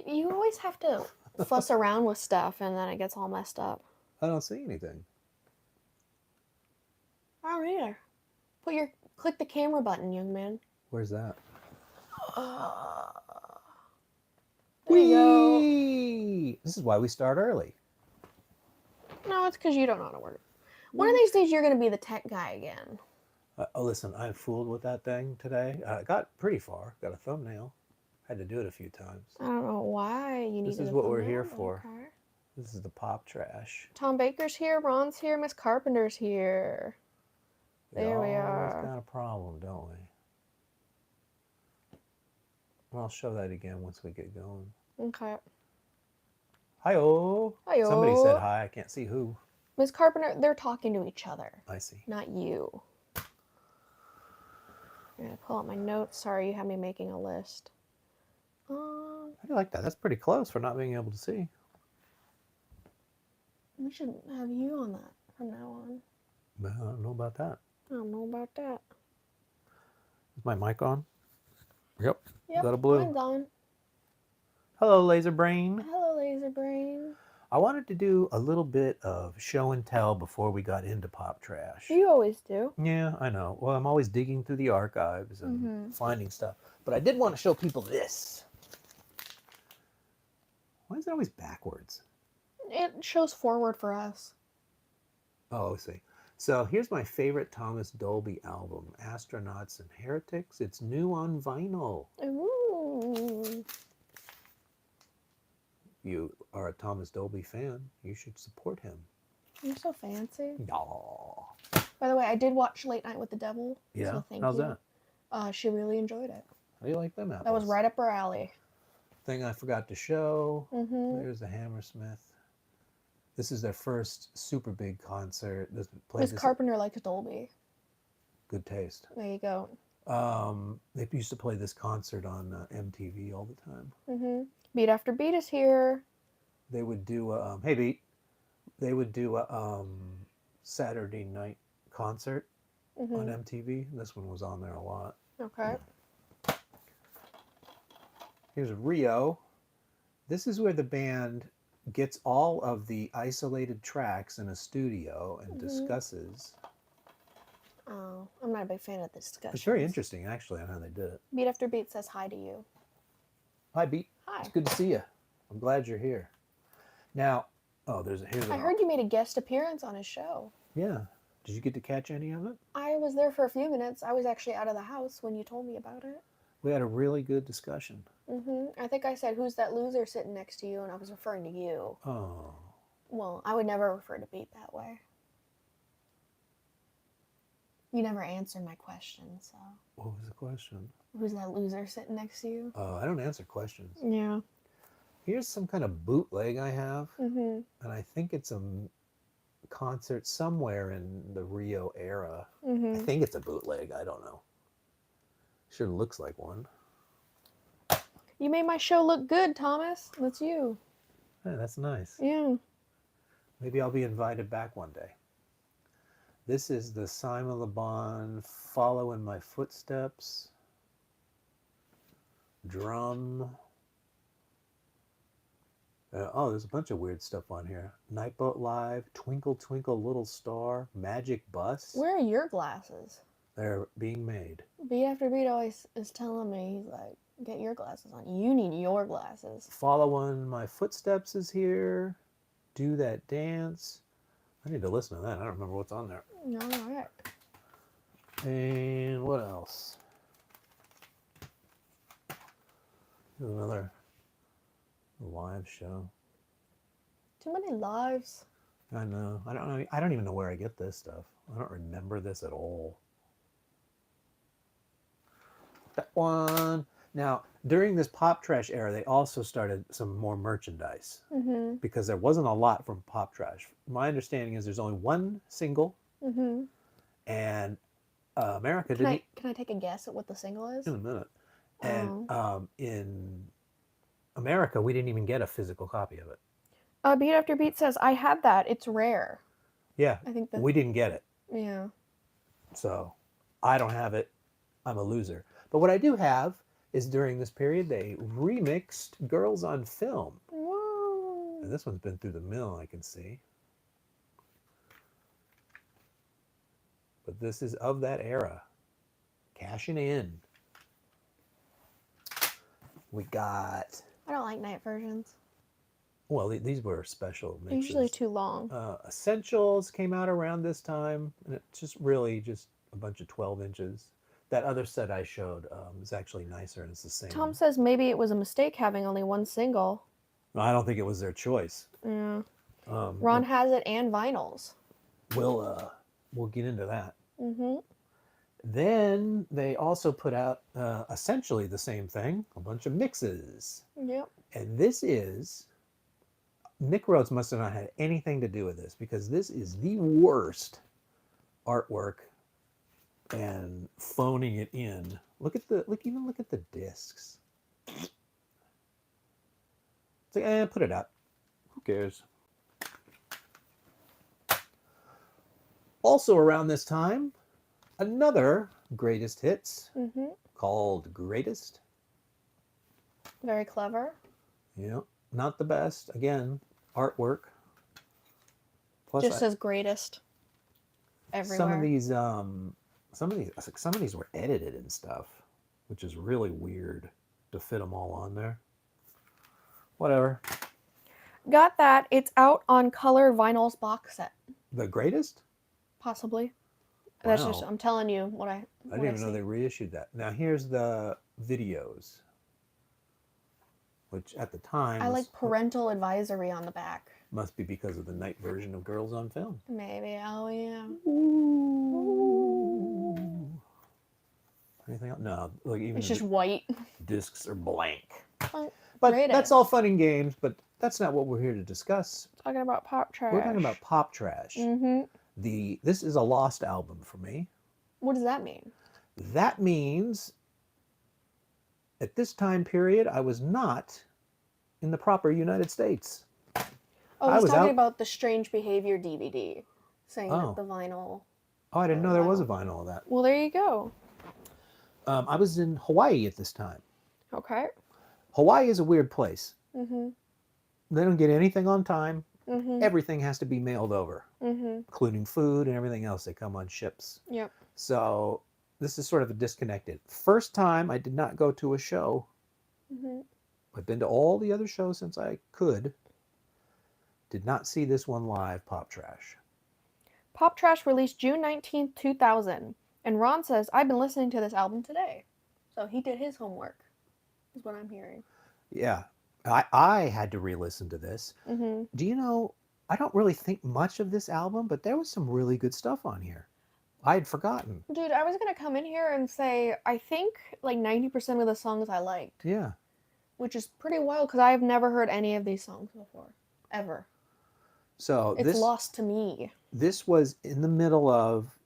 You always have to fuss around with stuff and then it gets all messed up. I don't see anything. I don't either. Click the camera button, young man. Where's that? Uh, there you go. Whee! This is why we start early. No, it's because you don't know how to work. One of these days, you're going to be the tech guy again. Listen, I fooled with that thing today. I got pretty far. Got a thumbnail. Had to do it a few times. I don't know why you This needed is a what we're thumbnail, here but for. okay. This is the pop trash. Tom Baker's here, Ron's here, Miss Carpenter's here. There we always are. got a problem, don't we? Well, I'll show that again once we get going. Okay. Hi-oh. Hi-yo. Somebody said hi. I can't see who. Miss Carpenter, they're talking to each other. I see. Not you. I'm going to pull out my notes. Sorry, you had me making a list. I like that. That's pretty close for not being able to see. We should have you on that from now on. Well, I don't know about that. I don't know about that. Is my mic on? Yep. Yep, Got a blue. mine's on. Hello, Laser Brain. Hello, Laser Brain. I wanted to do a little bit of show and tell before we got into pop trash. You always do. Yeah, I know. Well, I'm always digging through the archives and finding stuff. But I did want to show people this. Why is it always backwards? It shows forward for us. Oh, I see. So here's my favorite Thomas Dolby album, Astronauts and Heretics. It's new on vinyl. Ooh. You are a Thomas Dolby fan. You should support him. You're so fancy. Aww. By the way, I did watch Late Night with the Devil. Yeah? So thank How's you. that? She really enjoyed it. How do you like them apples? That was right up her alley. Thing I forgot to show. Mm-hmm. There's the Hammersmith. This is their first super big concert. Miss Carpenter likes Dolby. Good taste. There you go. They used to play this concert on MTV all the time. Mm-hmm. Beat After Beat is here. They would do hey Beat. They would do a Saturday night concert on MTV. This one was on there a lot. Okay. Here's Rio. This is where the band gets all of the isolated tracks in a studio and discusses. Oh, I'm not a big fan of this discussion. It's very interesting, actually, on how they did it. Beat After Beat says hi to you. Hi, Beat. Hi. It's good to see you. I'm glad you're here. Now, here's I heard you made a guest appearance on his show. Yeah. Did you get to catch any of it? I was there for a few minutes. I was actually out of the house when you told me about it. We had a really good discussion. I think I said, "Who's that loser sitting next to you?" And I was referring to you. Oh. Well, I would never refer to Beat that way. You never answered my question, so. What was the question? Who's that loser sitting next to you? I don't answer questions. Yeah. Here's some kind of bootleg I have. Mm-hmm. And I think it's a concert somewhere in the Rio era. Mm-hmm. I think it's a bootleg. I don't know. Sure looks like one. You made my show look good, Thomas. That's you. Hey, that's nice. Yeah. Maybe I'll be invited back one day. This is the Simon Le Bon Follow in My Footsteps. Drum. There's a bunch of weird stuff on here. Nightboat Live, Twinkle Twinkle Little Star, Magic Bus. Where are your glasses? They're being made. Beat After Beat always is telling me, he's like, get your glasses on. You need your glasses. Follow in My Footsteps is here. Do That Dance. I need to listen to that. I don't remember what's on there. All right. And what else? Here's another live show. Too many lives. I know. I don't know. I don't even know where I get this stuff. I don't remember this at all. That one. Now, during this pop trash era, they also started some more merchandise because there wasn't a lot from pop trash. My understanding is there's only one single, and America didn't. Can I take a guess at what the single is? In a minute. And in America, we didn't even get a physical copy of it. Beat After Beat says, I had that. It's rare. Yeah, I think we didn't get it. Yeah. So I don't have it. I'm a loser. But what I do have is during this period they remixed Girls on Film. Whoa. And this one's been through the mill, I can see. But this is of that era. Cashing in. We got... I don't like night versions. Well, these were special mixes. They're usually too long. Essentials came out around this time, and it's just really just a bunch of 12 inches. That other set I showed is actually nicer, and it's the same. Tom says maybe it was a mistake having only one single. I don't think it was their choice. Yeah. Ron has it and vinyls. We'll get into that. Mm-hmm. Then they also put out essentially the same thing, a bunch of mixes. Yep. And this is... Nick Rhodes must have not had anything to do with this, because this is the worst artwork and phoning it in. Look at the discs. It's like, put it up. Who cares? Also around this time, another greatest hits called Greatest. Very clever. Yeah, not the best. Again, artwork. Plus, just says greatest everywhere. Some of these were edited and stuff, which is really weird to fit them all on there. Whatever. Got that. It's out on color vinyls box set. The Greatest? Possibly. Wow. That's just, I'm telling you what I didn't even know they reissued that. Now here's the videos, which at the time I like parental advisory on the back. Must be because of the night version of Girls on Film. Maybe. Oh yeah. Ooh. Anything else? No. Like even it's just white. Discs are blank. Oh, but greatest. That's all fun and games. But that's not what we're here to discuss. Talking about pop trash. We're talking about pop trash. Mm-hmm. This is a lost album for me. What does that mean? That means at this time period, I was not in the proper United States. Oh, I was talking about the Strange Behavior DVD, saying that the vinyl. Oh, I didn't know there was a vinyl of that. Well, there you go. I was in Hawaii at this time. Okay. Hawaii is a weird place. Mm-hmm. They don't get anything on time. Mm-hmm. Everything has to be mailed over, mm-hmm. including food and everything else. They come on ships. Yep. So this is sort of a disconnected. First time I did not go to a show. Mm-hmm. I've been to all the other shows since I could. Did not see this one live, Pop Trash. Pop Trash released June 19th, 2000. And Ron says, I've been listening to this album today. So he did his homework, is what I'm hearing. Yeah. I had to re-listen to this. Mm-hmm. Do you know, I don't really think much of this album, but there was some really good stuff on here. I had forgotten. Dude, I was going to come in here and say, I think like 90% of the songs I liked. Yeah. Which is pretty wild, because I've never heard any of these songs before. Ever. So it's lost to me. This was in the middle of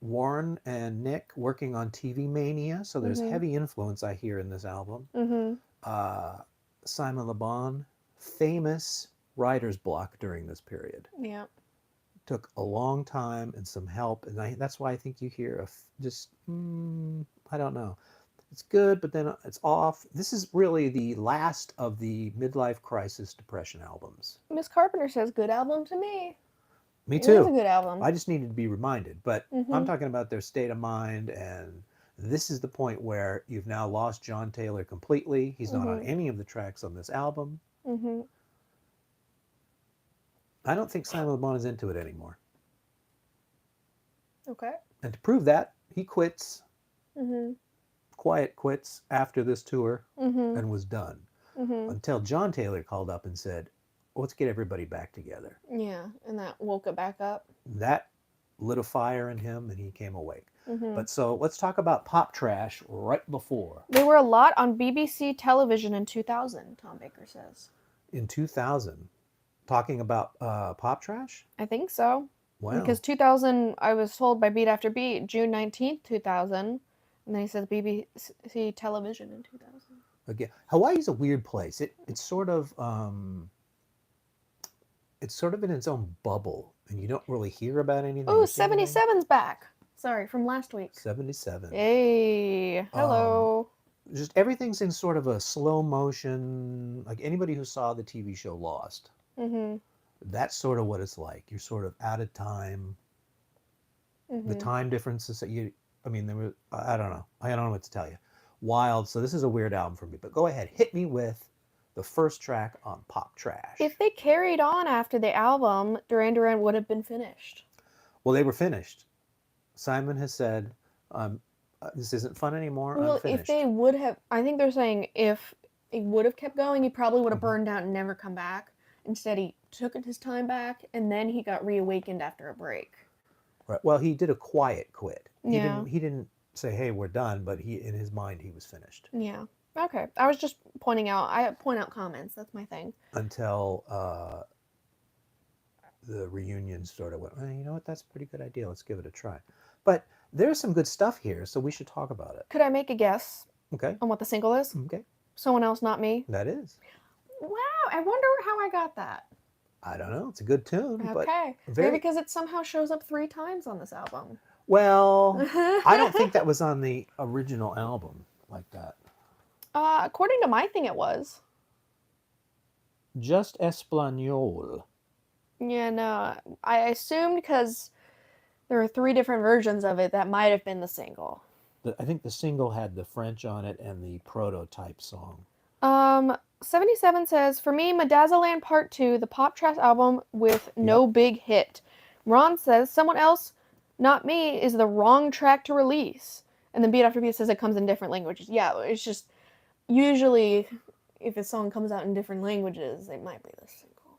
Warren and Nick working on TV Mania, so there's heavy influence I hear in this album. Mm-hmm. Simon Le Bon, famous writer's block during this period. Yeah. Took a long time and some help, and that's why I think you hear I don't know. It's good, but then it's off. This is really the last of the midlife crisis depression albums. Miss Carpenter says, good album to me. Me too. It was a good album. I just needed to be reminded, but I'm talking about their state of mind, and this is the point where you've now lost John Taylor completely. He's not on any of the tracks on this album. Mm-hmm. I don't think Simon Le Bon is into it anymore. Okay. And to prove that, he quits. Mm-hmm. Quiet quits after this tour and was done. Mm-hmm. Until John Taylor called up and said, let's get everybody back together. Yeah, and that woke it back up. That lit a fire in him and he came awake. Mm-hmm. But so let's talk about Pop Trash right before. They were a lot on BBC television in 2000, Tom Baker says. In 2000? Talking about Pop Trash? I think so. Wow. Because 2000, I was told by Beat After Beat, June 19th, 2000. And then he says BBC television in 2000. Again, Hawaii's a weird place. It's sort of in its own bubble, and you don't really hear about anything. Oh, 77's back. Sorry, from last week. 77. Hey, hello. just everything's in sort of a slow motion. Like anybody who saw the TV show Lost, Mhm. that's sort of what it's like. You're sort of out of time. The Mhm. time differences that you, I mean, there were, I don't know. I don't know what to tell you. Wild. So this is a weird album for me. But go ahead, hit me with the first track on Pop Trash. If they carried on after the album, Duran Duran would have been finished. Well, they were finished. Simon has said, this isn't fun anymore. I'm Well, if finished. they would have, I think they're saying if he would have kept going, he probably would have Mhm. burned out and never come back. Instead, he took his time back, and then he got reawakened after a break. Right. Well, he did a quiet quit. He Yeah. didn't. He didn't say, "Hey, we're done," but he, in his mind, he was finished Yeah. Okay. I was just pointing out. I point out comments. That's my thing. until the reunion sort of went. You know what? That's a pretty good idea. Let's give it a try. But there's some good stuff here, so we should talk about it. Could I make a guess Okay. on what the single is? Okay. Someone else, not me. That is. Wow. I wonder how I got that. I don't know. It's a good tune, but Okay. very Maybe because it somehow shows up 3 times on this album. well. I don't think that was on the original album like that. According to my thing, it was. Just Espanol. Yeah, no. I assumed because there were 3 different versions of it that might have been the single. I think the single had the French on it and the prototype song. 77 says, for me, Medazzaland Part 2, the Pop Trash album with no big hit. Ron says, someone else, not me, is the wrong track to release. And then Beat After Beat says it comes in different languages. Yeah, it's just, usually, if a song comes out in different languages, it might be the single.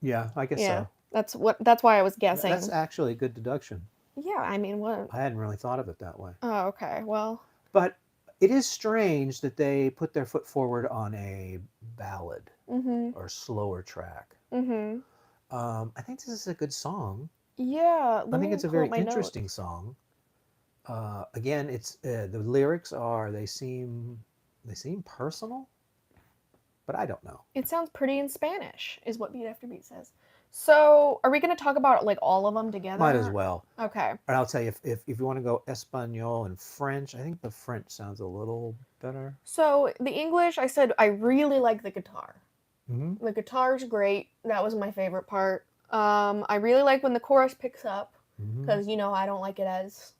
Yeah, I guess Yeah, so. that's why I was guessing. That's actually a good deduction. Yeah, I mean, what? I hadn't really thought of it that way. Oh, okay, well. But it is strange that they put their foot forward on a ballad or slower track. I think this is a good song. Yeah, I think it's a very interesting song. Again, it's the lyrics are they seem personal, but I don't know. It sounds pretty in Spanish, is what Beat After Beat says. So, are we going to talk about like all of them together? Might as well. Okay. And I'll tell you, if you want to go Espanol and French, I think the French sounds a little better. So, the English, I said I really like the guitar. Mm-hmm. The guitar's great. That was my favorite part. I really like when the chorus picks up because, I don't like it as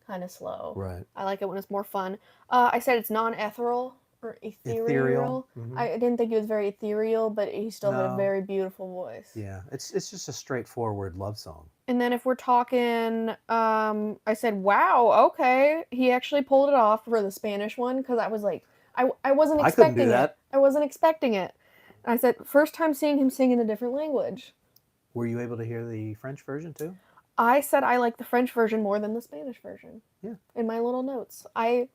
kind of slow. Right. I like it when it's more fun. I said it's non-ethereal. Or ethereal. I didn't think it was very ethereal, but he still had a very beautiful voice. Yeah, it's just a straightforward love song. And then if we're talking, I said, wow, okay, he actually pulled it off for the Spanish one because I was like, I wasn't expecting couldn't do that. I wasn't expecting it. And I said, first time seeing him sing in a different language. Were you able to hear the French version too? I said I like the French version more than the Spanish version. Yeah. In my little notes, I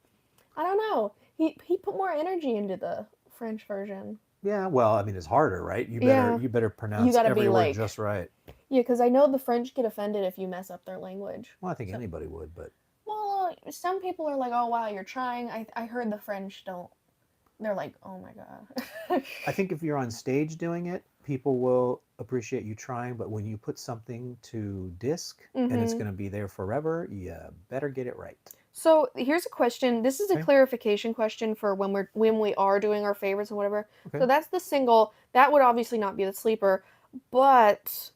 don't know. He put more energy into the French version. Yeah, well, I mean, it's harder, right? You better pronounce every word just right. Yeah, because I know the French get offended if you mess up their language. Well, I think anybody would, but... Well, some people are like, oh, wow, you're trying. I heard the French don't... They're like, oh, my God. I think if you're on stage doing it, people will appreciate you trying, but when you put something to disc and it's going to be there forever, you better get it right. So here's a question. This is a clarification question for when we are doing our favorites and whatever. Okay. So that's the single. That would obviously not be the sleeper, but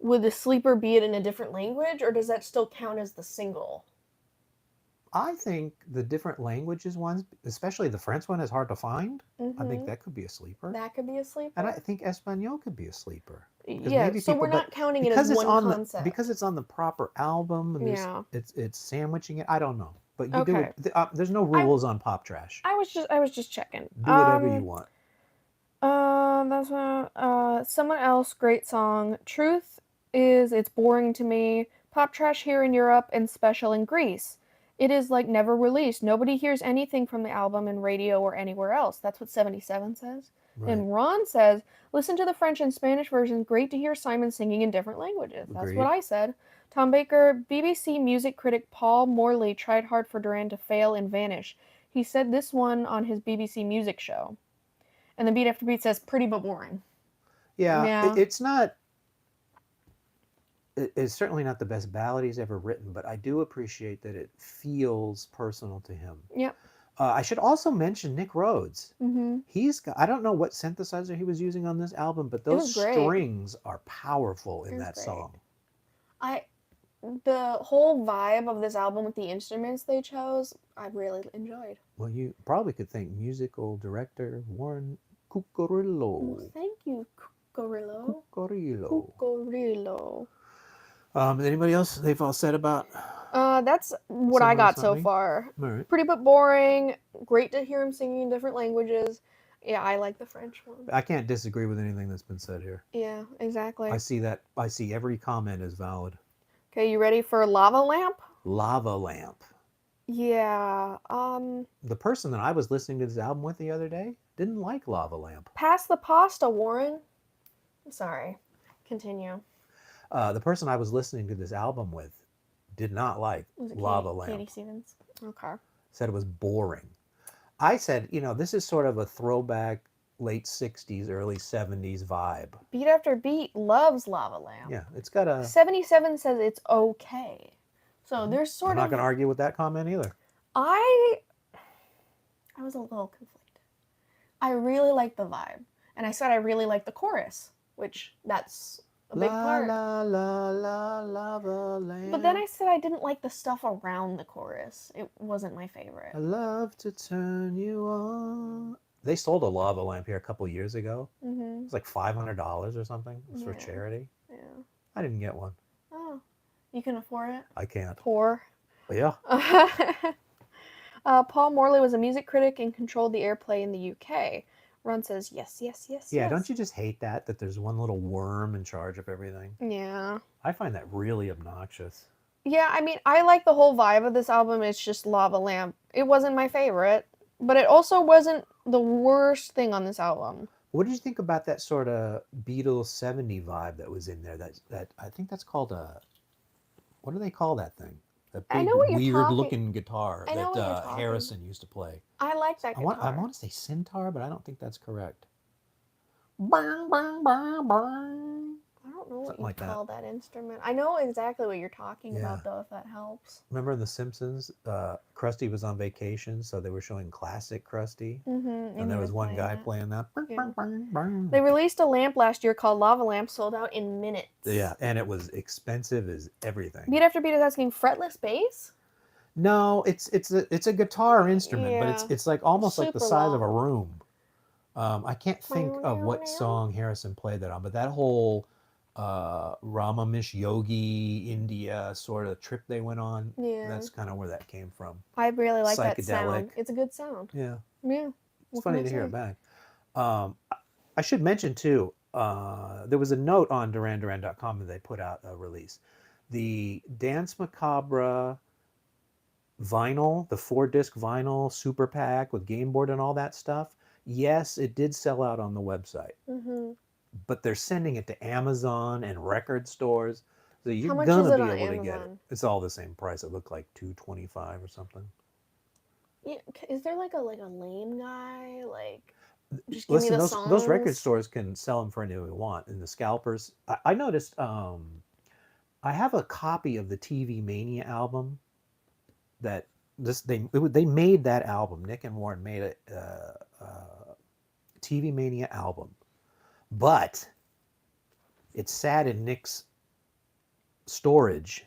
would the sleeper be it in a different language, or does that still count as the single? I think the different languages ones, especially the French one, is hard to find. I think that could be a sleeper. That could be a sleeper. And I think Espanol could be a sleeper. Yeah, so we're not counting it as one concept. Because it's on the proper album, and it's sandwiching it. I don't know. But you do it. There's no rules on Pop Trash. I was just checking. Do whatever you want. That's one. Someone else, great song. Truth is, it's boring to me. Pop Trash here in Europe and special in Greece. It is like never released. Nobody hears anything from the album in radio or anywhere else. That's what 77 says. Right. And Ron says, listen to the French and Spanish version. Great to hear Simon singing in different languages. That's Agreed. What I said. Tom Baker, BBC music critic Paul Morley tried hard for Duran to fail and vanish. He said this one on his BBC music show. And the Beat After Beat says, pretty but boring. Yeah. It's not... It's certainly not the best ballad he's ever written, but I do appreciate that it feels personal to him. Yep. I should also mention Nick Rhodes. Mm-hmm. I don't know what synthesizer he was using on this album, but It those was great. strings are powerful It in was that great. song. The whole vibe of this album with the instruments they chose, I really enjoyed. Well, you probably could thank musical director Warren Well, Cucurullo. thank you, Cucurullo. Cucurullo. Cucurullo. Anybody else they've all said about That's what I Summer got so Something? far. All right. Pretty but boring. Great to hear him singing in different languages. Yeah, I like the French one. I can't disagree with anything that's been said here. Yeah, exactly. I see that. I see every comment is valid. Okay, you ready for Lava Lamp? Lava Lamp. Yeah. The person that I was listening to this album with the other day didn't like Lava Lamp. Pass the pasta, Warren. Sorry. Continue. The person I was listening to this album with did not like Was it Lava Lamp. Katie Stevens? Okay. Said it was boring. I said, this is sort of a throwback late 60s, early 70s vibe. Beat After Beat loves Lava Lamp. Yeah, it's got a... 77 says it's okay. So there's sort I'm of... not going to argue with that comment either. I was a little conflicted. I really liked the vibe. And I said I really liked the chorus, which that's a big part. La, la, la, lava lamp. But then I said I didn't like the stuff around the chorus. It wasn't my favorite. I love to turn you on. They sold a lava lamp here a couple years ago. Mm-hmm. It was like $500 or something. It was for Yeah. charity. Yeah. I didn't get one. Oh, you can afford it? I can't. Poor. But yeah. Paul Morley was a music critic and controlled the airplay in the UK. Ron says, yes, yes, yes, Yeah, yes. don't you just hate that there's one little worm in charge of everything? Yeah. I find that really obnoxious. Yeah, I mean, I like the whole vibe of this album. It's just Lava Lamp. It wasn't my favorite, but it also wasn't the worst thing on this album. What did you think about that sort of Beatles 70 vibe that was in there? That I think that's called a... What do they call that thing? That I big, know what you're weird-looking guitar I know what you're that talking. Harrison used to play. I like that guitar. I want to say Centaur, but I don't think that's correct. Bang, bang, bang, bang. I don't know what Something you like that. call that instrument. I know exactly what you're talking Yeah. about, though, if that helps. Remember in The Simpsons, Krusty was on vacation, so they were showing classic Krusty, Mm-hmm. and there was one guy playing that. Yeah. Bang, bang, bang. They released a lamp last year called Lava Lamp, sold out in minutes. Yeah, and it was expensive as everything. Beat After Beat is asking fretless bass? No, it's a guitar instrument, but Yeah. it's like almost like the Super size of a long. room. I can't think of what song Harrison played that on, but that whole Ramamish Yogi India sort of trip they went on, Yeah. that's kind of where that came from. I really like that Psychedelic. sound. It's a good sound. Yeah, Yeah. it's funny to hear it back. I should mention too, there was a note on DuranDuran.com that they put out a release. The Dance Macabre vinyl, the 4-disc vinyl super pack with game board and all that stuff. Yes, it did sell out on the website, Mm-hmm. but they're sending it to Amazon and record stores, so you're much gonna is it be on able to get it. Amazon? It's all the same price. It looked like $2.25 or something. Yeah, is there like a lame guy? Like, just give Listen, me the those record songs? stores can sell them for anything we want. And the scalpers, I noticed. I have a copy of the TV Mania album. That they made that album. Nick and Warren made a TV Mania album, but it sat in Nick's storage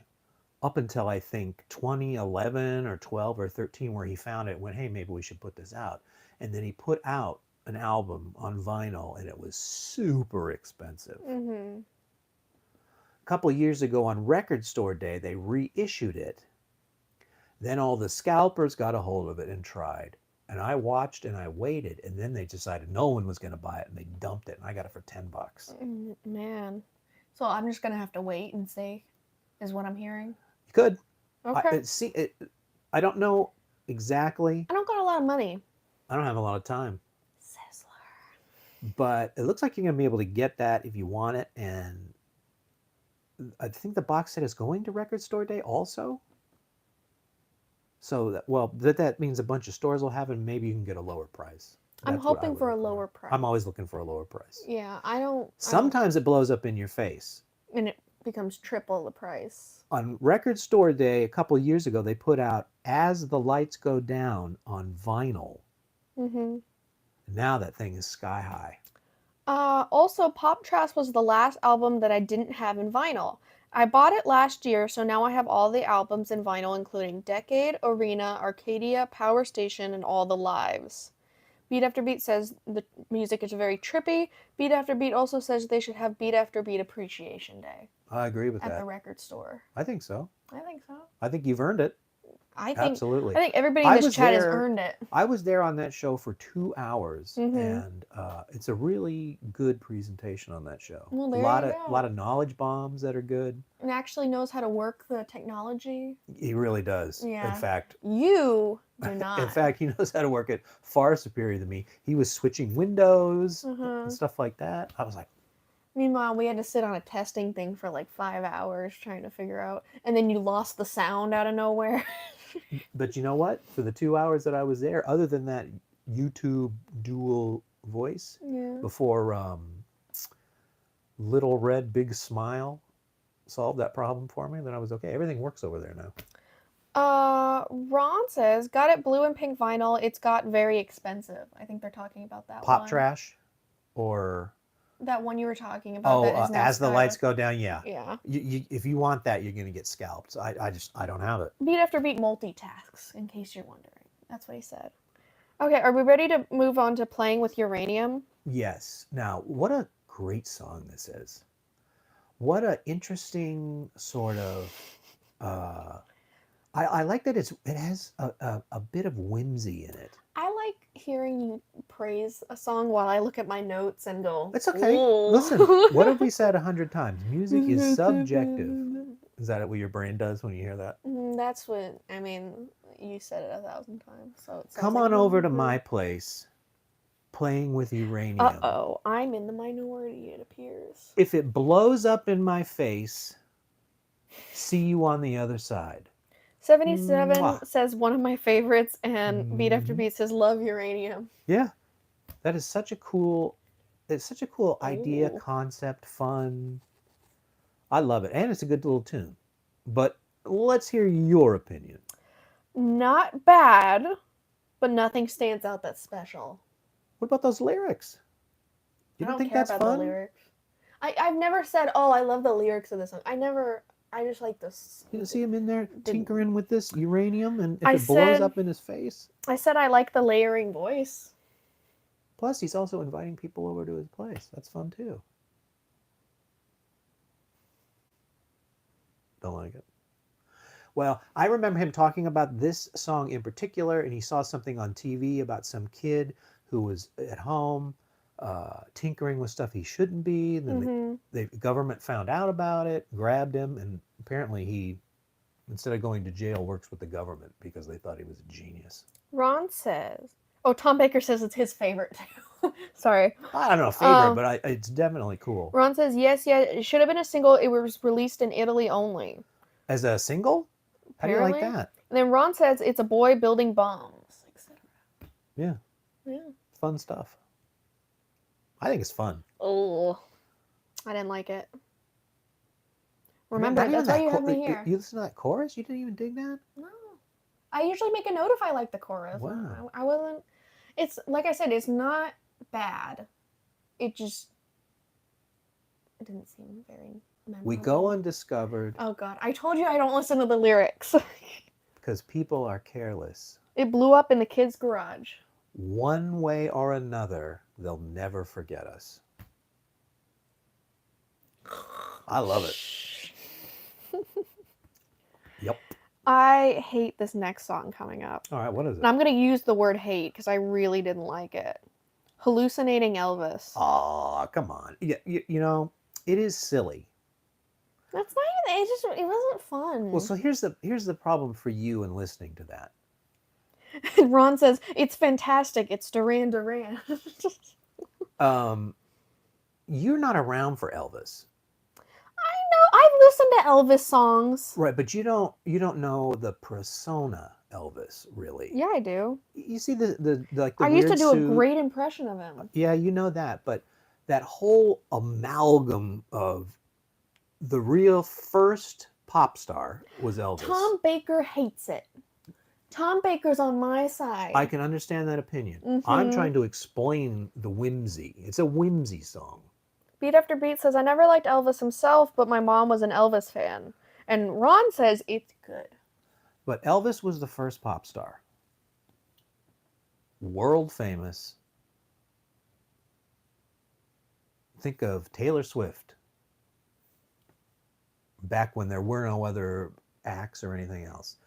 up until I think 2011 or 12 or 13, where he found it and went, hey, maybe we should put this out. And then he put out an album on vinyl, and it was super expensive. Mm-hmm. A couple of years ago on Record Store Day, they reissued it. Then all the scalpers got a hold of it and tried. And I watched and I waited, and then they decided no one was going to buy it, and they dumped it, and I got it for $10. Man. So I'm just going to have to wait and see, is what I'm hearing. You could. Okay. I don't know exactly. I don't got a lot of money. I don't have a lot of time. Sizzler. But it looks like you're going to be able to get that if you want it. And I think the box set is going to Record Store Day also. So, that means a bunch of stores will have it, and maybe you can get a lower price. I'm hoping for a lower price. I'm always looking for a lower price. Yeah, I don't... Sometimes it blows up in your face. And becomes triple the price. On Record Store Day a couple of years ago, they put out As the Lights Go Down on vinyl. Mm-hmm. Now that thing is sky high. Also, Pop Trash was the last album that I didn't have in vinyl. I bought it last year, so now I have all the albums in vinyl, including Decade, Arena, Arcadia, Power Station, and all the lives. Beat After Beat says the music is very trippy. Beat After Beat also says they should have Beat After Beat Appreciation Day I agree with at that. the record store. I think so. I think so. I think you've earned it. Absolutely. I think everybody in I this was chat has there. earned it. I was there on that show for 2 hours, Mhm. and it's a really good presentation on that show. Well, a there lot you of go. lot of knowledge bombs that are good. And actually knows how to work the technology. He really does. Yeah. In fact, You do not. in fact, he knows how to work it far superior than me. He was switching windows Mhm. and stuff like that. I was like, Meanwhile, we had to sit on a testing thing for like 5 hours trying to figure out, and then you lost the sound out of nowhere. but you know what? For the 2 hours that I was there, other than that YouTube dual voice, Yeah. before Little Red Big Smile solved that problem for me, then I was okay. Everything works over there now. Ron says, got it blue and pink vinyl. It's got very expensive. I think they're talking about that Pop one. Trash, or That one you were talking about. That is now As the Lights Skylar. Go Down. Yeah. Yeah. If you want that, you're gonna get scalped. I don't have it. Beat After Beat multitasks, in case you're wondering. That's what he said. Okay, are we ready to move on to Playing with Uranium? Yes. Now, what a great song this is. What a interesting sort of. I like that it has a bit of whimsy in it. I like hearing you praise a song while I look at my notes and go, It's okay. "Ooh." Listen, what have we said 100 times? Music is subjective. Is that what your brain does when you hear that? That's what, I mean, you said it 1,000 times. So it sounds Come like on over to my place, Playing with Uranium. Uh-oh, I'm in the minority, it appears. If it blows up in my face, see you on the other side. 77 Mwah. says one of my favorites, and Beat After Mhm. Beat says love Uranium. Yeah, that is such a cool. It's such a cool idea, Ooh. concept, fun. I love it, and it's a good little tune. But let's hear your opinion. Not bad, but nothing stands out that's special. What about those lyrics? You I don't think care that's about fun? the lyrics. I've never said, oh, I love the lyrics of this song. I just like this. You see him in there tinkering with this uranium, and if I it blows said- up in his face. I said I like the layering voice. Plus, he's also inviting people over to his place. That's fun too. Don't like it. Well, I remember him talking about this song in particular, and he saw something on TV about some kid who was at home tinkering with stuff he shouldn't be. And then the government found out about it, grabbed him, and apparently he, instead of going to jail, works with the government because they thought he was a genius. Ron says, oh, Tom Baker says it's his favorite too. Sorry. I don't know, favorite, but it's definitely cool. Ron says, yes, it should have been a single. It was released in Italy only. As a single? How do you like that? And then Ron says it's a boy building bombs, etc. Yeah. Yeah. Fun stuff. I think it's fun. Oh, I didn't like it. Remember, Not even that's why that you have me here. You listen to that chorus? You didn't even dig that? No. I usually make a note if I like the chorus. Wow. I wasn't. It's, like I said, it's not bad. It didn't seem very memorable. We go undiscovered Oh, God. I told you I don't listen to the lyrics. because people are careless. It blew up in the kid's garage. One way or another, they'll never forget us. I love it. Yep. I hate this next song coming up. All right, what is it? And I'm going to use the word hate because I really didn't like it. Hallucinating Elvis. Oh, come on. You know, it is silly. That's not even, it wasn't fun. Well, so here's the problem for you in listening to that. Ron says, it's fantastic. It's Duran Duran. You're not around for Elvis. I know. I've listened to Elvis songs. Right, but you don't know the persona Elvis, really. Yeah, I do. You see the like the I used to weird do suit. a great impression of him. Yeah, you know that, but that whole amalgam of The real first pop star was Elvis. Tom Baker hates it. Tom Baker's on my side. I can understand that opinion. Mm-hmm. I'm trying to explain the whimsy. It's a whimsy song. Beat After Beat says, I never liked Elvis himself, but my mom was an Elvis fan. And Ron says, it's good. But Elvis was the first pop star. World famous. Think of Taylor Swift. Back when there were no other acts or anything else.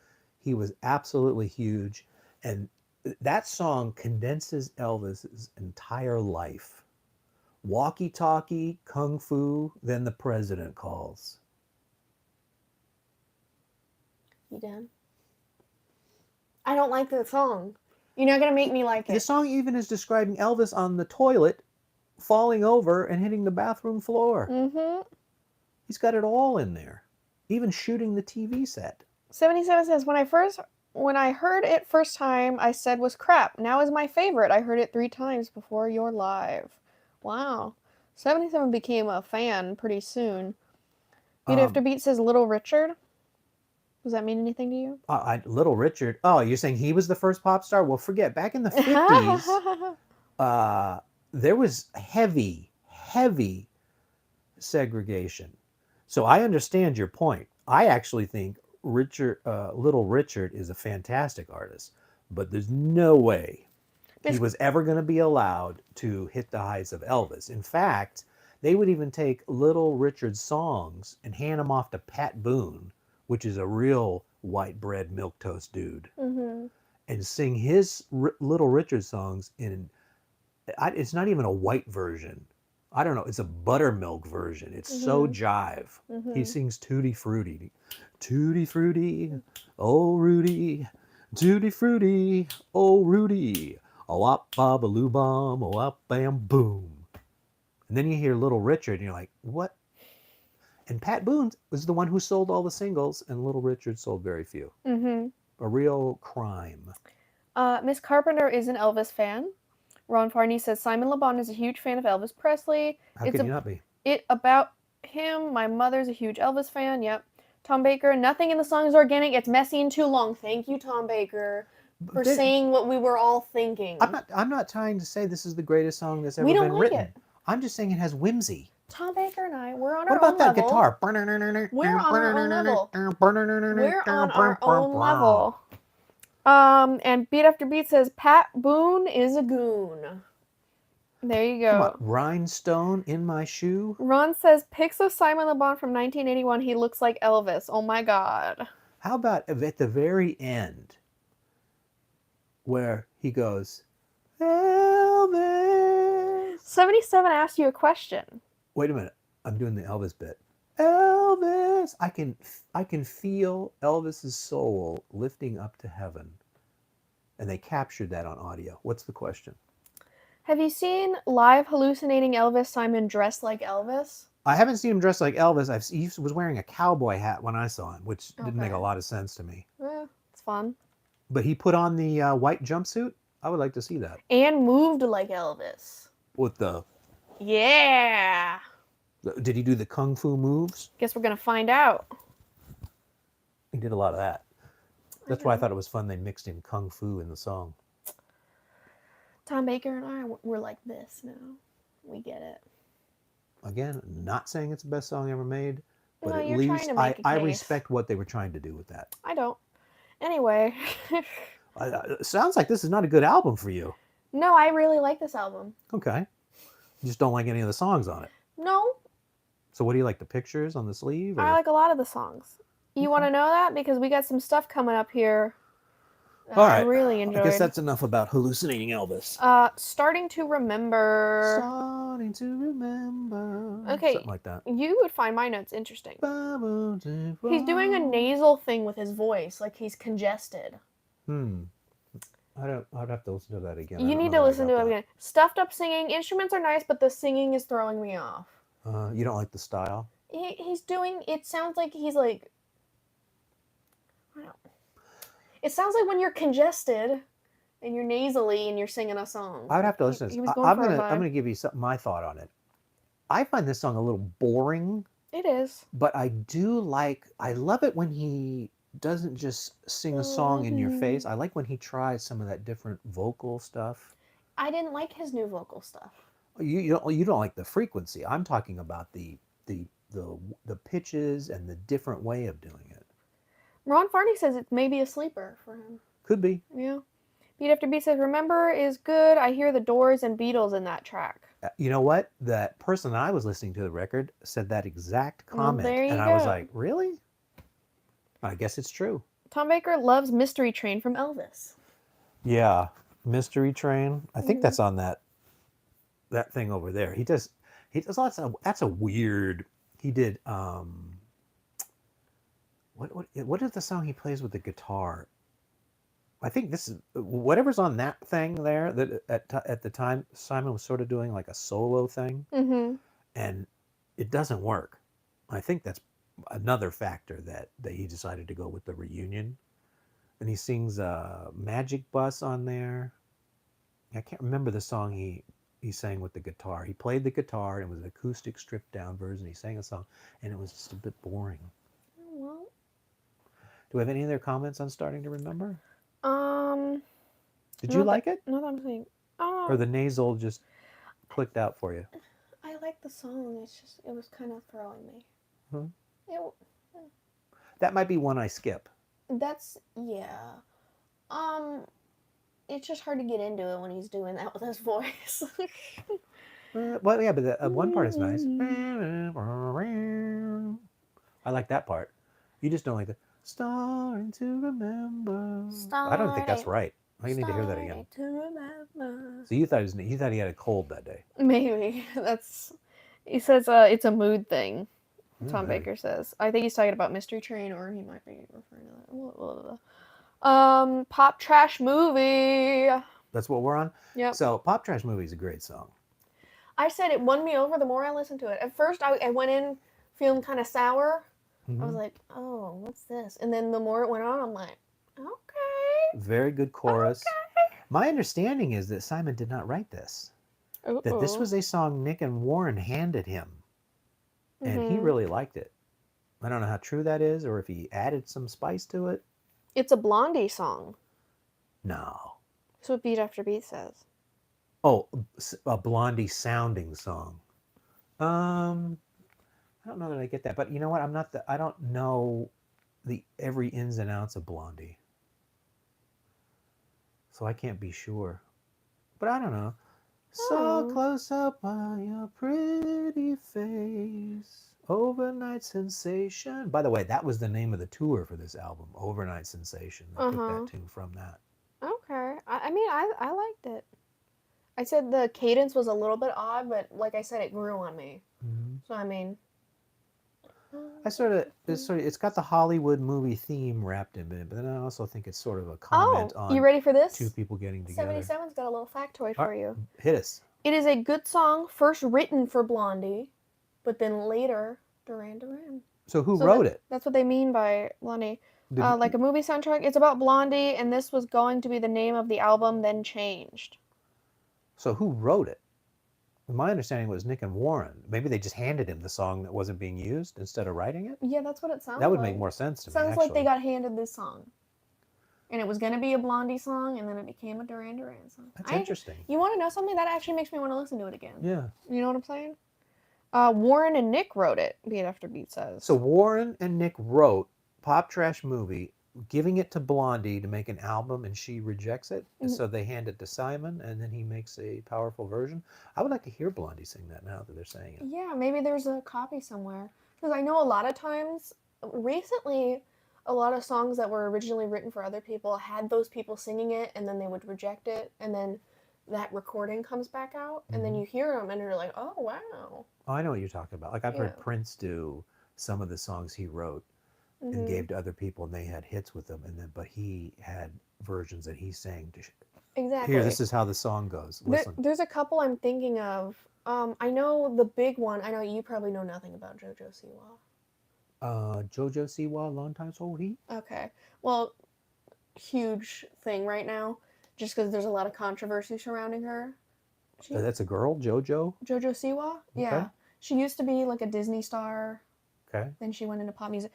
He was absolutely huge. And that song condenses Elvis's entire life. Walkie talkie, kung fu, then the president calls. You done? I don't like that song. You're not going to make me like it. The song even is describing Elvis on the toilet, falling over and hitting the bathroom floor. Mm-hmm. He's got it all in there. Even shooting the TV set. 77 says, when I heard it first time, I said was crap. Now is my favorite. I heard it 3 times before you're live. Wow. 77 became a fan pretty soon. Beat After Beat says Little Richard. Does that mean anything to you? Little Richard. Oh, you're saying he was the first pop star? Well, forget. Back in the 50s, there was heavy segregation. So I understand your point. I actually think Little Richard is a fantastic artist, but there's no way he was ever going to be allowed to hit the heights of Elvis. In fact, they would even take Little Richard's songs and hand them off to Pat Boone, which is a real white bread milquetoast dude, and sing his Little Richard songs in. It's not even a white version. I don't know. It's a buttermilk version. It's so jive. He sings Tutti Frutti. Tutti Frutti, oh Rudy. Tutti Frutti, oh Rudy. Oh wop babaloo bum, oh wop bam boom. And then you hear Little Richard and you're like, what? And Pat Boone was the one who sold all the singles and Little Richard sold very few. A real crime. Miss Carpenter is an Elvis fan. Ron Farney says Simon Le Bon is a huge fan of Elvis Presley. How can you not be? It about him. My mother's a huge Elvis fan. Yep. Tom Baker. Nothing in the song is organic. It's messy and too long. Thank you, Tom Baker, for saying what we were all thinking. I'm not trying to say this is the greatest song that's ever been written. It. I'm just saying it has whimsy. Tom Baker and I, we're on our own level. What about that guitar? We're on our own level. We're on our own level. And Beat After Beat says Pat Boone is a goon. There you go. Come on, Rhinestone in my shoe. Ron says pics of Simon Le Bon from 1981. He looks like Elvis. Oh my God. How about at the very end, where he goes, Elvis. 77 asked you a question. Wait a minute. I'm doing the Elvis bit. Elvis. I can feel Elvis's soul lifting up to heaven. And they captured that on audio. What's the question? Have you seen live hallucinating Elvis Simon dressed like Elvis? I haven't seen him dressed like Elvis. He was wearing a cowboy hat when I saw him, which didn't make a lot of sense to me. It's fun. But he put on the white jumpsuit. I would like to see that. And moved like Elvis. With the... Yeah. Did he do the kung fu moves? Guess we're going to find out. He did a lot of that. That's why I thought it was fun they mixed in kung fu in the song. Tom Baker and I, we're like this now. We get it. Again, not saying it's the best song ever made, but no, at least I respect what they were trying to do with that. I don't. Anyway. It sounds like this is not a good album for you. No, I really like this album. Okay. You just don't like any of the songs on it. No. So what do you like, the pictures on the sleeve? Or? I like a lot of the songs. You want to know that? Because we got some stuff coming up here. All right. I really enjoyed. I guess that's enough about hallucinating Elvis. Starting to remember. Starting to remember. Okay. Something like that. You would find my notes interesting. He's doing a nasal thing with his voice, like he's congested. I'd have to listen to that again. You need to listen to it again. Stuffed up singing. Instruments are nice, but the singing is throwing me off. You don't like the style? He's doing. It sounds like he's like. I don't. It sounds like when you're congested and you're nasally and you're singing a song. I would have to listen to this. I'm gonna give you my thought on it. I find this song a little boring It is. But I love it when he doesn't just sing a song in your Mhm. face. I like when he tries some of that different vocal stuff. I didn't like his new vocal stuff. You don't like the frequency. I'm talking about the the pitches and the different way of doing it. Ron Farney says it's maybe a sleeper for him. Could be. Yeah. Beat After Beat says, Remember is good. I hear the Doors and Beatles in that track. You know what? That person I was listening to the record said that exact Well, comment, there and you I was go. like, really? I guess it's true. Tom Baker loves Mystery Train from Elvis. Yeah, Mystery Train. I think Mhm. that's on that thing over there. He does lots of that's a weird. He did what is the song he plays with the guitar? I think this is whatever's on that thing there that at the time Simon was sort of doing like a solo thing, Mhm. and it doesn't work. I think that's another factor that he decided to go with the reunion. And he sings Magic Bus on there. I can't remember the song he sang with the guitar. He played the guitar. It was an acoustic, stripped down version. He sang a song, and it was just a bit boring. Well, Do we have any other comments on Starting to Remember? um, Did you not that, like it, not that I'm saying. or the nasal just clicked out for you? I like the song. It's just it was kind of throwing me. Hmm. It, That might be one I skip. that's yeah. Um, it's just hard to get into it when he's doing that with his voice. Well, yeah, but the one part is nice. I like that part. You just don't like the starting to remember. I don't think that's Starting, right. I need to hear that again. starting to remember. So you thought he had a cold that day. Maybe that's. He says it's a mood thing. Tom Maybe. Baker says. I think he's talking about Mystery Train, or he might be referring to that. Pop trash movie. That's what we're on. Yep. So Pop Trash Movie is a great song. I said it won me over the more I listened to it. At first, I went in feeling kind of sour. I was Mm-hmm. like, oh, what's this? And then the more it went on, I'm like, okay, Very good chorus. okay. My understanding is that Simon did not write this. That this Uh-oh. was a song Nick and Warren handed him, and he Mm-hmm. really liked it. I don't know how true that is, or if he added some spice to it. It's a Blondie song. No. That's what Beat After Beat says. Oh, a Blondie sounding song. I don't know that I get that, but you know what? I don't know the every ins and outs of Blondie, so I can't be sure. But I don't know. So Oh. close up on your pretty face. Overnight Sensation. By the way, that was the name of the tour for this album, Overnight Sensation. They took that Uh-huh. tune from that. Okay. I mean, I liked it. I said the cadence was a little bit odd, but like I said, it grew on me. Mm-hmm. So, I mean. It's got the Hollywood movie theme wrapped in it, but then I also think it's sort of a comment Oh, you on ready for two this? people getting together. 77's got a little factoid All for you. right, hit us. It is a good song, first written for Blondie, but then later Duran Duran. So who So wrote it? that's what they mean by Blondie. Did, Like a movie soundtrack. It's about Blondie, and this was going to be the name of the album, then changed. so who wrote it? My understanding was Nick and Warren. Maybe they just handed him the song that wasn't being used instead of writing it. Yeah, that's what it sounds That would like. make more sense to me, Sounds like they actually. got handed this song. And it was going to be a Blondie song, and then it became a Duran Duran song. That's interesting. You want to know something? That actually makes me want to listen to it again. Yeah. You know what I'm saying? Warren and Nick wrote it, Beat After Beat says. So Warren and Nick wrote Pop Trash Movie, giving it to Blondie to make an album, and she rejects it. And so they hand it to Simon, and then he makes a powerful version. I would like to hear Blondie sing that now that they're saying it. Yeah, maybe there's a copy somewhere. Because I know a lot of times, recently, a lot of songs that were originally written for other people had those people singing it, and then they would reject it, and then that recording comes back out, and then you hear them, and you're like, oh, wow. Oh, I know what you're talking about. Like I've Yeah. heard Prince do some of the songs he wrote and gave to other people, and they had hits with them. And then, but he had versions that he sang to. Exactly. Here, this is how the song goes. Listen. There's a couple I'm thinking of. I know the big one. I know you probably know nothing about JoJo Siwa. JoJo Siwa, long time sorry. Okay. Well, huge thing right now, just because there's a lot of controversy surrounding her. That's a girl, JoJo. JoJo Siwa? Yeah. She used to be like a Disney star. Okay. Then she went into pop music.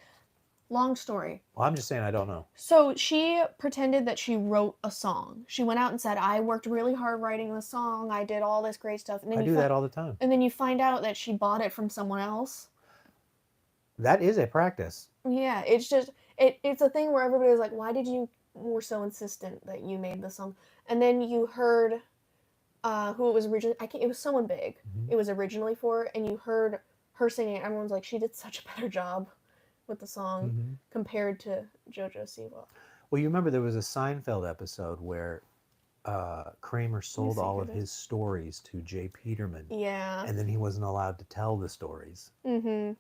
Long story. Well, I'm just saying I don't know. So she pretended that she wrote a song. She went out and said, "I worked really hard writing the song. I did all this great stuff." And then I do that all the time. And then you find out that she bought it from someone else. That is a practice. Yeah, it's just it's a thing where everybody's like, "Why did you were so insistent that you made the song?" And then you heard who it was originally. It was someone big. Mm-hmm. It was originally for, and you heard her singing. Everyone's like, "She did such a better job with the song compared to JoJo Siwa." Well, you remember there was a Seinfeld episode where Kramer sold all of his stories to Jay Peterman. Yeah. And then he wasn't allowed to tell the stories. Mm-hmm.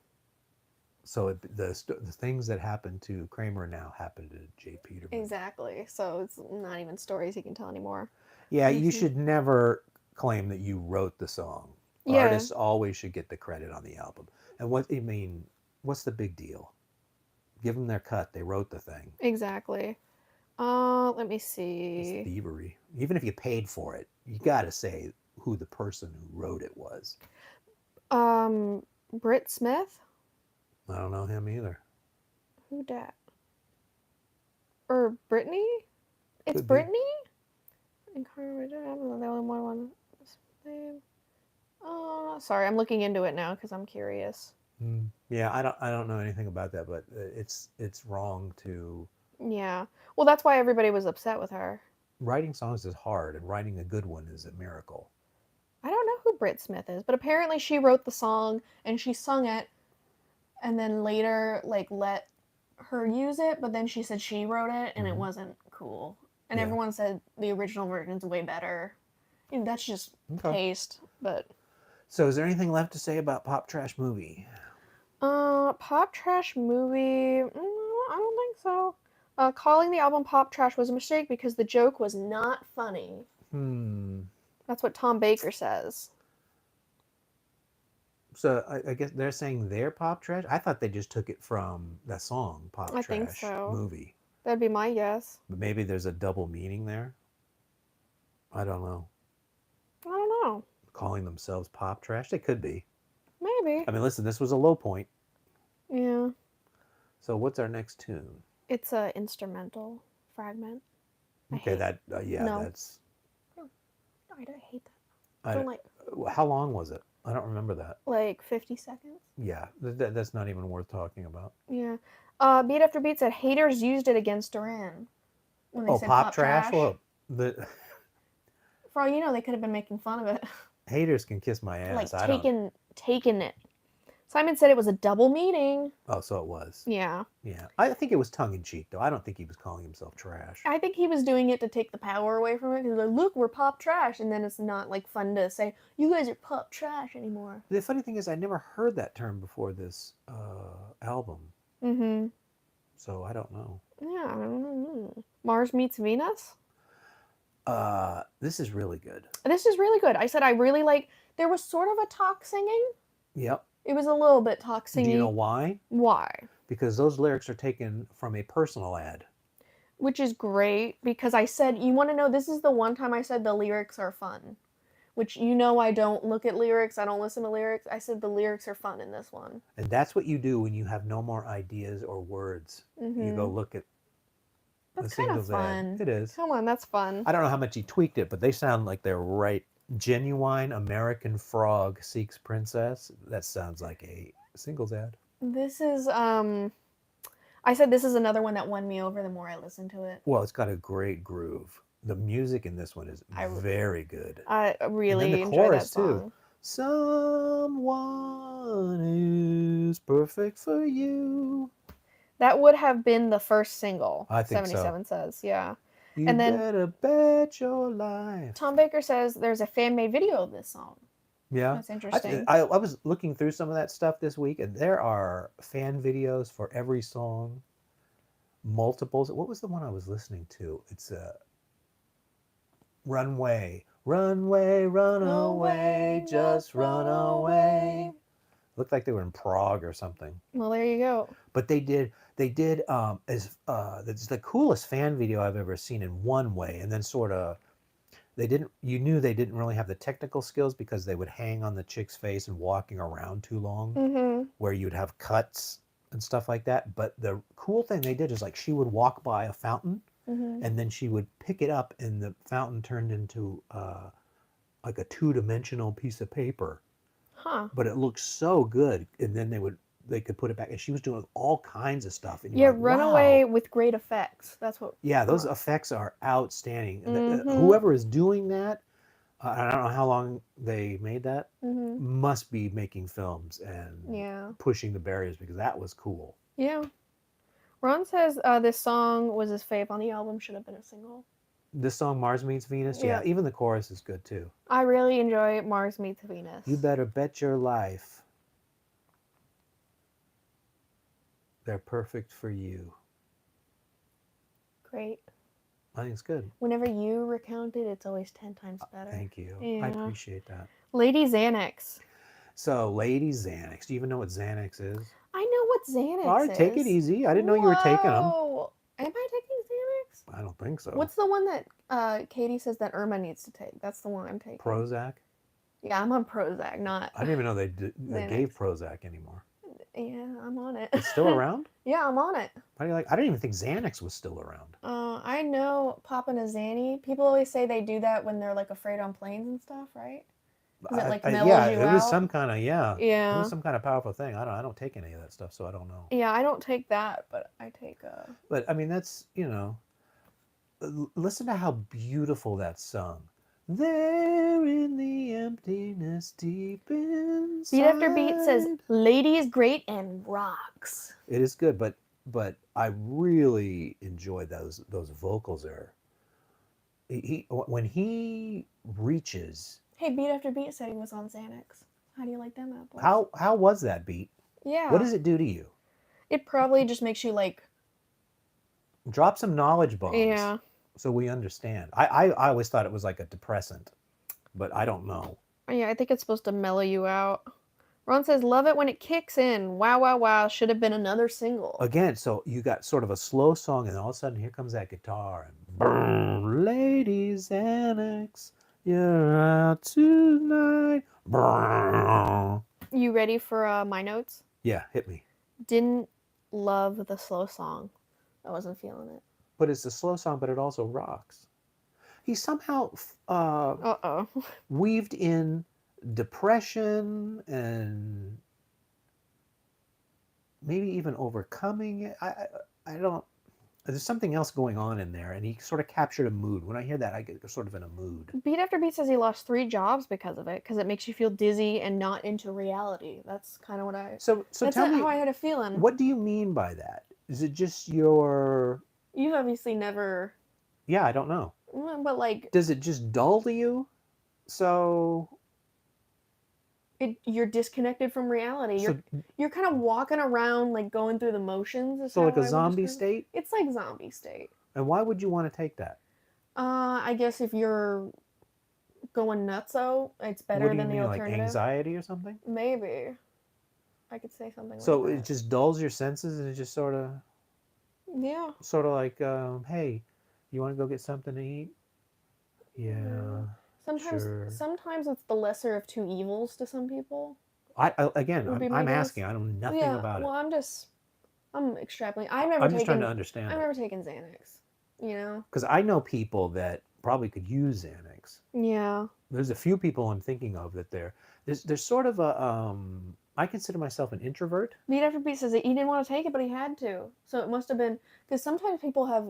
So the things that happened to Kramer now happen to Jay Peterman. Exactly. So it's not even stories he can tell anymore. Yeah, you should never claim that you wrote the song. Yeah. Artists always should get the credit on the album. And what's the big deal? Give them their cut. They wrote the thing. Exactly. Let me see. It's thievery. Even if you paid for it, you got to say who the person who wrote it was. Britt Smith? I don't know him either. Who dat? Or Brittany? It's Brittany? I'm the only one. Sorry, I'm looking into it now because I'm curious. Yeah, I don't know anything about that, but it's wrong to. Yeah, well, that's why everybody was upset with her. Writing songs is hard, and writing a good one is a miracle. I don't know who Britt Smith is, but apparently she wrote the song and she sung it, and then later let her use it, but then she said she wrote it and it wasn't cool, and everyone said the original version's way better. That's just taste, but. So, is there anything left to say about Pop Trash Movie? Pop Trash Movie? I don't think so. Calling the album Pop Trash was a mistake because the joke was not funny. That's what Tom Baker says. So I guess they're saying they're Pop Trash? I thought they just took it from that song, Pop Trash think so. Movie. That'd be my guess. But maybe there's a double meaning there? I don't know. I don't know. Calling themselves Pop Trash? They could be. Maybe. I mean, listen, this was a low point. Yeah. So what's our next tune? It's a instrumental fragment. Okay, that's... No. I hate that. How long was it? I don't remember that. Like 50 seconds? Yeah, that's not even worth talking about. Yeah. Beat After Beat said haters used it against Duran. When they said Pop Trash. Well, for all you know, they could have been making fun of it. Haters can kiss my ass. Taking it. Simon said it was a double meaning. Oh, so it was. Yeah. Yeah. I think it was tongue-in-cheek, though. I don't think he was calling himself trash. I think he was doing it to take the power away from it. He's like, look, we're pop trash. And then it's not fun to say, you guys are pop trash anymore. The funny thing is I never heard that term before this album. Mm-hmm. So I don't know. Yeah, I don't know. Mars Meets Venus? This is really good. This is really good. I said I really there was sort of a talk singing. Yep. It was a little bit talk singing. Do you know why? Why? Because those lyrics are taken from a personal ad. Which is great, because I said, you want to know, this is the one time I said the lyrics are fun. Which, I don't look at lyrics, I don't listen to lyrics. I said the lyrics are fun in this one. And that's what you do when you have no more ideas or words. You go look at the singles ad. It is. Come on, that's fun. I don't know how much he tweaked it, but they sound like they're right. Genuine American Frog Seeks Princess. That sounds like a singles ad. This is, I said this is another one that won me over the more I listened to it. Well, it's got a great groove. The music in this one is very good. I really enjoy chorus that song. Too. Someone is perfect for you. That would have been the first single. I think 77 says, yeah. You better bet your life. Tom Baker says there's a fan-made video of this song. Yeah. That's interesting. I was looking through some of that stuff this week, and there are fan videos for every song. Multiples. What was the one I was listening to? It's a Runway. Runway, run away, just run away. Looked like they were in Prague or something. Well, there you go. But they did it's the coolest fan video I've ever seen in one way, and then sort of you knew they didn't really have the technical skills because they would hang on the chick's face and walking around too long, Mm-hmm. where you'd have cuts and stuff like that. But the cool thing they did is like she would walk by a fountain Mm-hmm. and then she would pick it up and the fountain turned into like a two-dimensional piece of paper, Huh. but it looked so good. And then they could put it back, and she was doing all kinds of stuff, and you're Yeah, like, Runaway wow. with great effects. That's what. Yeah, those effects are outstanding. Mm-hmm. Whoever is doing that, I don't know how long they made that, Mm-hmm. must be making films and Yeah. pushing the barriers because that was cool. Yeah. Ron says this song was his fave on the album. Should have been a single. This song, Mars Meets Venus, yeah, Yeah. even the chorus is good too. I really enjoy Mars Meets Venus. You better bet your life they're perfect for you. Great. I think it's good. Whenever you recount it, it's always 10 times better. Thank you. Yeah. I appreciate that. Lady Xanax. So, Lady Xanax. Do you even know what Xanax is? I know what Xanax All right, is. take it easy. I didn't know you were taking them. Whoa. Am I taking Xanax? I don't think so. What's the one that Katie says that Irma needs to take? That's the one I'm taking. Prozac? Yeah, I'm on Prozac, not. I didn't even know they Xanax. gave Prozac anymore. Yeah, I'm on it. It's still around? Yeah, I'm on it. How do you like? I didn't even think Xanax was still around. I know popping a Xanny. People always say they do that when they're like afraid on planes and stuff, right? Because it like mellows yeah, you it was out. some kind of It Yeah. was some kind of powerful thing. I don't take any of that stuff, so I don't know. Yeah, I don't take that, but I take But I mean, that's listen to how beautiful that's sung. There in the emptiness deep inside. Beat after beat says lady is great and rocks. It is good, but I really enjoyed those vocals there. When he reaches. Hey, beat after beat said he was on Xanax. How do you like them apples? How was that beat? Yeah. What does it do to you? It probably just makes you like. Drop some knowledge bombs. Yeah. So we understand. I always thought it was like a depressant, but I don't know. Yeah, I think it's supposed to mellow you out. Ron says, love it when it kicks in. Wow, wow, wow. Should have been another single. Again, so you got sort of a slow song, and all of a sudden here comes that guitar. And brrr, Lady Xanax, you're out tonight. Brrr. You ready for my notes? Yeah, hit me. Didn't love the slow song. I wasn't feeling it. But it's a slow song, but it also rocks. He somehow weaved in depression and maybe even overcoming it. I don't. There's something else going on in there, and he sort of captured a mood. When I hear that, I get sort of in a mood. Beat after beat says he lost 3 jobs because of it, because it makes you feel dizzy and not into reality. That's kind of what I. So that's tell me, how I had a feeling. What do you mean by that? Is it just your? You've obviously never. Yeah, I don't know. But like. Does it just dull to you? So. You're disconnected from reality. You're kind of walking around like going through the motions. So like a zombie state? It's like zombie state. And why would you want to take that? I guess if you're going nutso, it's better than the alternative. Like anxiety or something? Maybe. I could say something like that. So it just dulls your senses and it just sort of... Yeah. Sort of like, hey, you want to go get something to eat? Yeah. Sometimes it's the lesser of two evils to some people. I'm asking. I know nothing about it. Well, I'm extrapolating. I'm just trying to understand. I've never taken Xanax. You know. Because I know people that probably could use Xanax. Yeah. There's a few people I'm thinking of that there's sort of a I consider myself an introvert. Beat after beat says that he didn't want to take it, but he had to. So it must have been because sometimes people have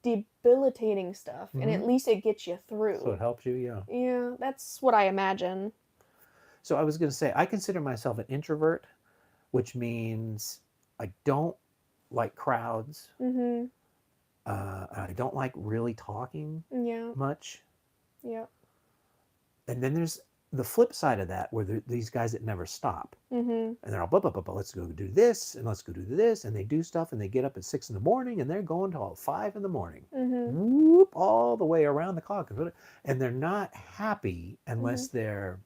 debilitating stuff, and at least it gets you through. So it helps you, yeah. Yeah, that's what I imagine. So I was going to say I consider myself an introvert, which means I don't like crowds. Mm-hmm. I don't like really talking. Yeah. Much. Yeah. And then there's the flip side of that, where these guys that never stop, and they're all blah, blah, blah, blah, let's go do this and let's go do this, and they do stuff, and they get up at 6 a.m. and they're going till 5 a.m. Whoop, all the way around the clock, and they're not happy unless they're.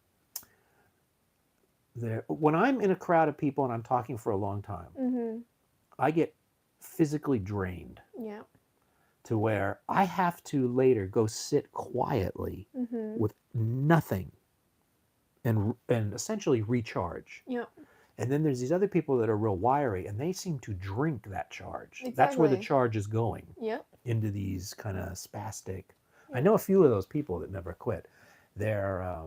When I'm in a crowd of people and I'm talking for a long time, I get physically drained. Yeah. to where I have to later go sit quietly with nothing and essentially recharge. Yep. And then there's these other people that are real wiry, and they seem to drink that charge. Exactly. That's where the charge is going. Yep. Into these kind of spastic. I know a few of those people that never quit. They're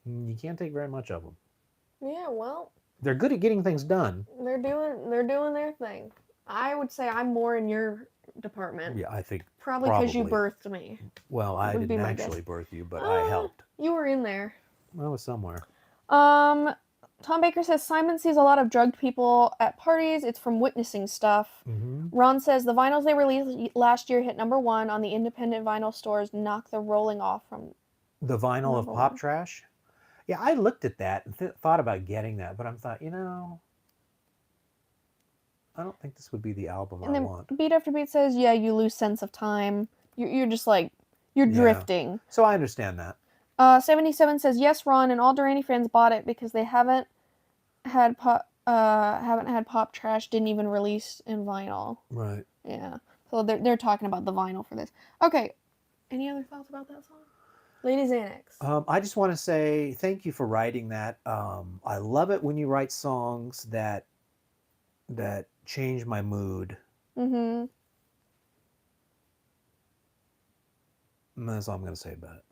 you can't take very much of them. Yeah, well, they're good at getting things done. They're doing their thing. I would say I'm more in your department. Yeah, I think probably because you birthed me. Well, I didn't actually birth you, but I helped. You were in there. I was somewhere. Tom Baker says Simon sees a lot of drugged people at parties. It's from witnessing stuff. Ron says the vinyls they released last year hit #1 on the independent vinyl stores. Knock the rolling off from the vinyl of Pop Trash. Yeah, I looked at that and thought about getting that, but I thought, I don't think this would be the album I want. Beat After Beat says, yeah, you lose sense of time. You're just like, you're drifting. So I understand that. 77 says, yes, Ron, and all Duranie fans bought it because they haven't had Pop Trash, didn't even release in vinyl. Right. Yeah. So they're talking about the vinyl for this. Okay. Any other thoughts about that song? Lady Xanax. I just want to say thank you for writing that. I love it when you write songs that change my mood. Mm-hmm. And that's all I'm going to say about it.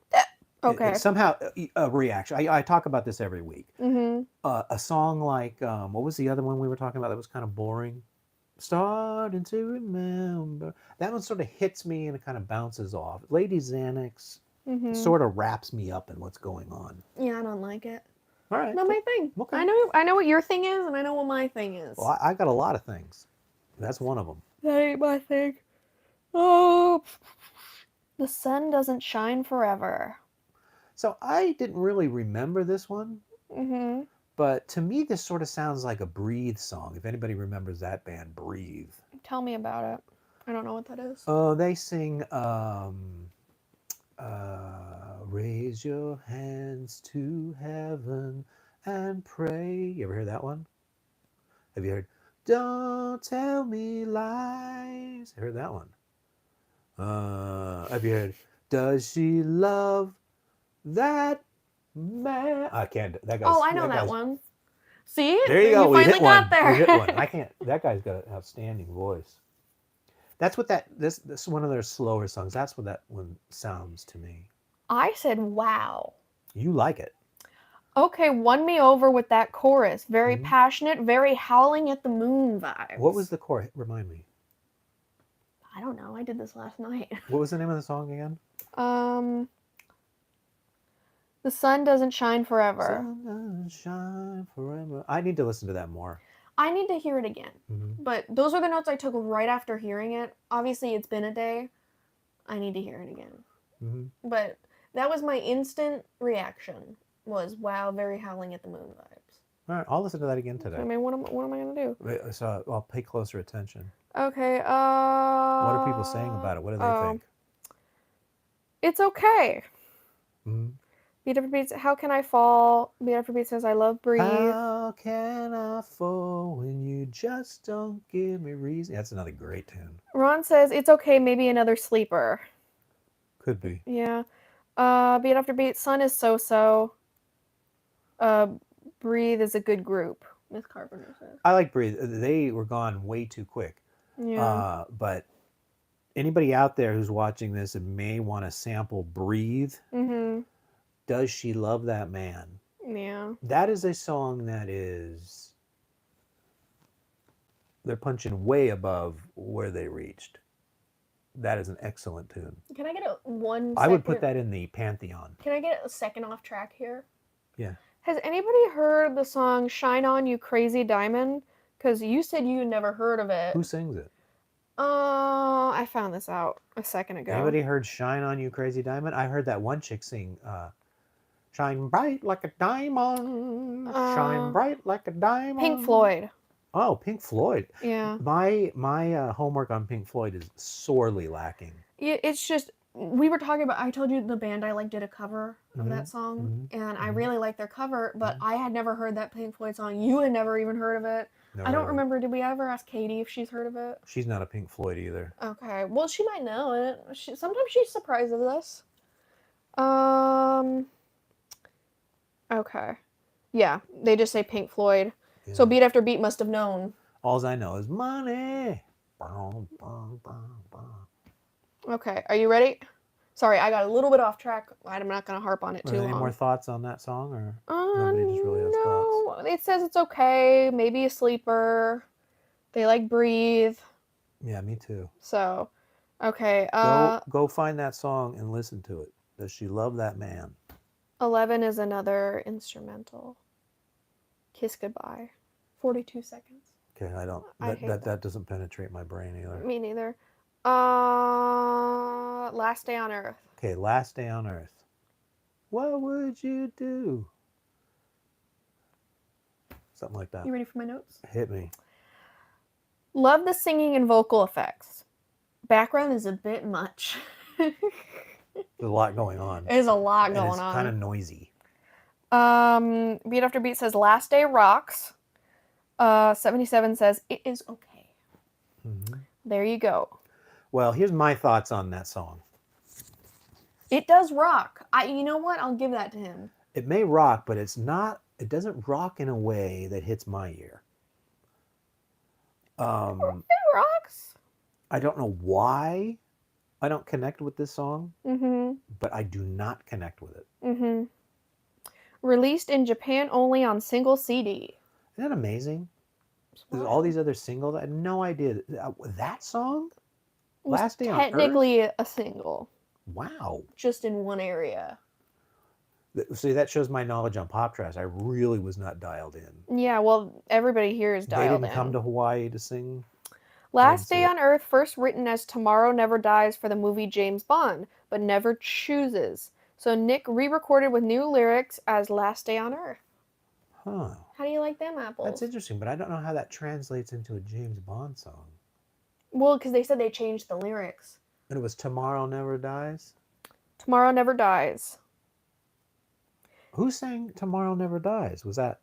Okay. Somehow a reaction. I talk about this every week. Mm-hmm. A song like what was the other one we were talking about that was kind of boring? Starting to remember. That one sort of hits me and it kind of bounces off. Lady Xanax sort of wraps me up in what's going on. Yeah, I don't like it. All right. Not my thing. Okay. I know what your thing is, and I know what my thing is. Well, I got a lot of things. That's one of them. That ain't my thing. Oh, the sun doesn't shine forever. So I didn't really remember this one. Mm-hmm. But to me, this sort of sounds like a Breathe song. If anybody remembers that band, Breathe. Tell me about it. I don't know what that is. Oh, they sing raise your hands to heaven and pray. You ever heard that one? Have you heard Don't Tell Me Lies? You heard that one? Have you heard Does She Love That Man? I can't. That guy's, I know that one. See? There you go. You finally got there. We hit one. I can't. That guy's got an outstanding voice. That's what this one of their slower songs. That's what that one sounds to me. I said, wow. You like it. Okay, won me over with that chorus. Very passionate, very howling at the moon vibes. What was the chorus? Remind me. I don't know. I did this last night. What was the name of the song again? The sun doesn't shine forever. Sun doesn't shine forever. I need to listen to that more. I need to hear it again. But those are the notes I took right after hearing it. Obviously, it's been a day. I need to hear it again. But that was my instant reaction. Was, wow, very howling at the moon vibes. All right, I'll listen to that again today. I mean, what am I going to do? So I'll pay closer attention. Okay, What are people saying about it? What do they think? It's okay. Beat After Beat, how can I fall? Beat After Beat says, I love Breathe. How can I fall when you just don't give me reason? That's another great tune. Ron says, it's okay, maybe another sleeper. Could be. Yeah. Beat After Beat, Sun is so-so. Breathe is a good group, Miss Carpenter says. I like Breathe. They were gone way too quick. Yeah. But anybody out there who's watching this and may want to sample Breathe, Does She Love That Man? Yeah. That is a song that is... They're punching way above where they reached. That is an excellent tune. Can I get one second? I would put that in the pantheon. Can I get a second off track here? Yeah. Has anybody heard the song Shine On You Crazy Diamond? Because you said you had never heard of it. Who sings it? I found this out a second ago. Anybody heard Shine On You Crazy Diamond? I heard that one chick sing Shine Bright Like a Diamond. Shine bright like a diamond. Pink Floyd. Oh, Pink Floyd. Yeah. My homework on Pink Floyd is sorely lacking. It's just, we were talking about, I told you the band I did a cover of that song, and I really like their cover, but I had never heard that Pink Floyd song. You had never even heard of it. Never I heard don't of it. remember. Did we ever ask Katie if she's heard of it? She's not a Pink Floyd either. Okay. Well, she might know it. Sometimes she surprises us. Um. Okay. Yeah, they just say Pink Floyd. Yeah. So Beat After Beat must have known. All I know is money. Okay, are you ready? Sorry, I got a little bit off track. I'm not going to harp on it too long. Any more thoughts on that song, or nobody just really has thoughts? No, it says it's okay. Maybe a sleeper. They like Breathe. Yeah, me too. So, okay. Go find that song and listen to it. Does she love that man? 11 is another instrumental. Kiss Goodbye. 42 seconds. Okay, I don't. That doesn't penetrate my brain either. Me neither. Last Day on Earth. Okay, Last Day on Earth. What would you do? Something like that. You ready for my notes? Hit me. Love the singing and vocal effects. Background is a bit much. There's a lot going on. There's a lot going It's on. kind of noisy. Beat After Beat says Last Day rocks. 77 says it is okay. Mm-hmm. There you go. Well, here's my thoughts on that song. It does rock. You know what? I'll give that to him. It may rock, but it's not. It doesn't rock in a way that hits my ear. It rocks. I don't know why I don't connect with this song, Mm-hmm. but I do not connect with it. Mm-hmm. Released in Japan only on single CD. Isn't that amazing? There's all these other singles. I had no idea. That song? Last Day on Earth? Technically a single. Wow. Just in one area. See, that shows my knowledge on pop trash. I really was not dialed in. Yeah, well, everybody here is dialed in. They didn't come to Hawaii to sing? Last Day on Earth, first written as Tomorrow Never Dies for the movie James Bond, but never chooses. So Nick re-recorded with new lyrics as Last Day on Earth. Huh. How do you like them apples? That's interesting, but I don't know how that translates into a James Bond song. Well, because they said they changed the lyrics. And it was Tomorrow Never Dies? Tomorrow Never Dies. Who sang Tomorrow Never Dies? Wasn't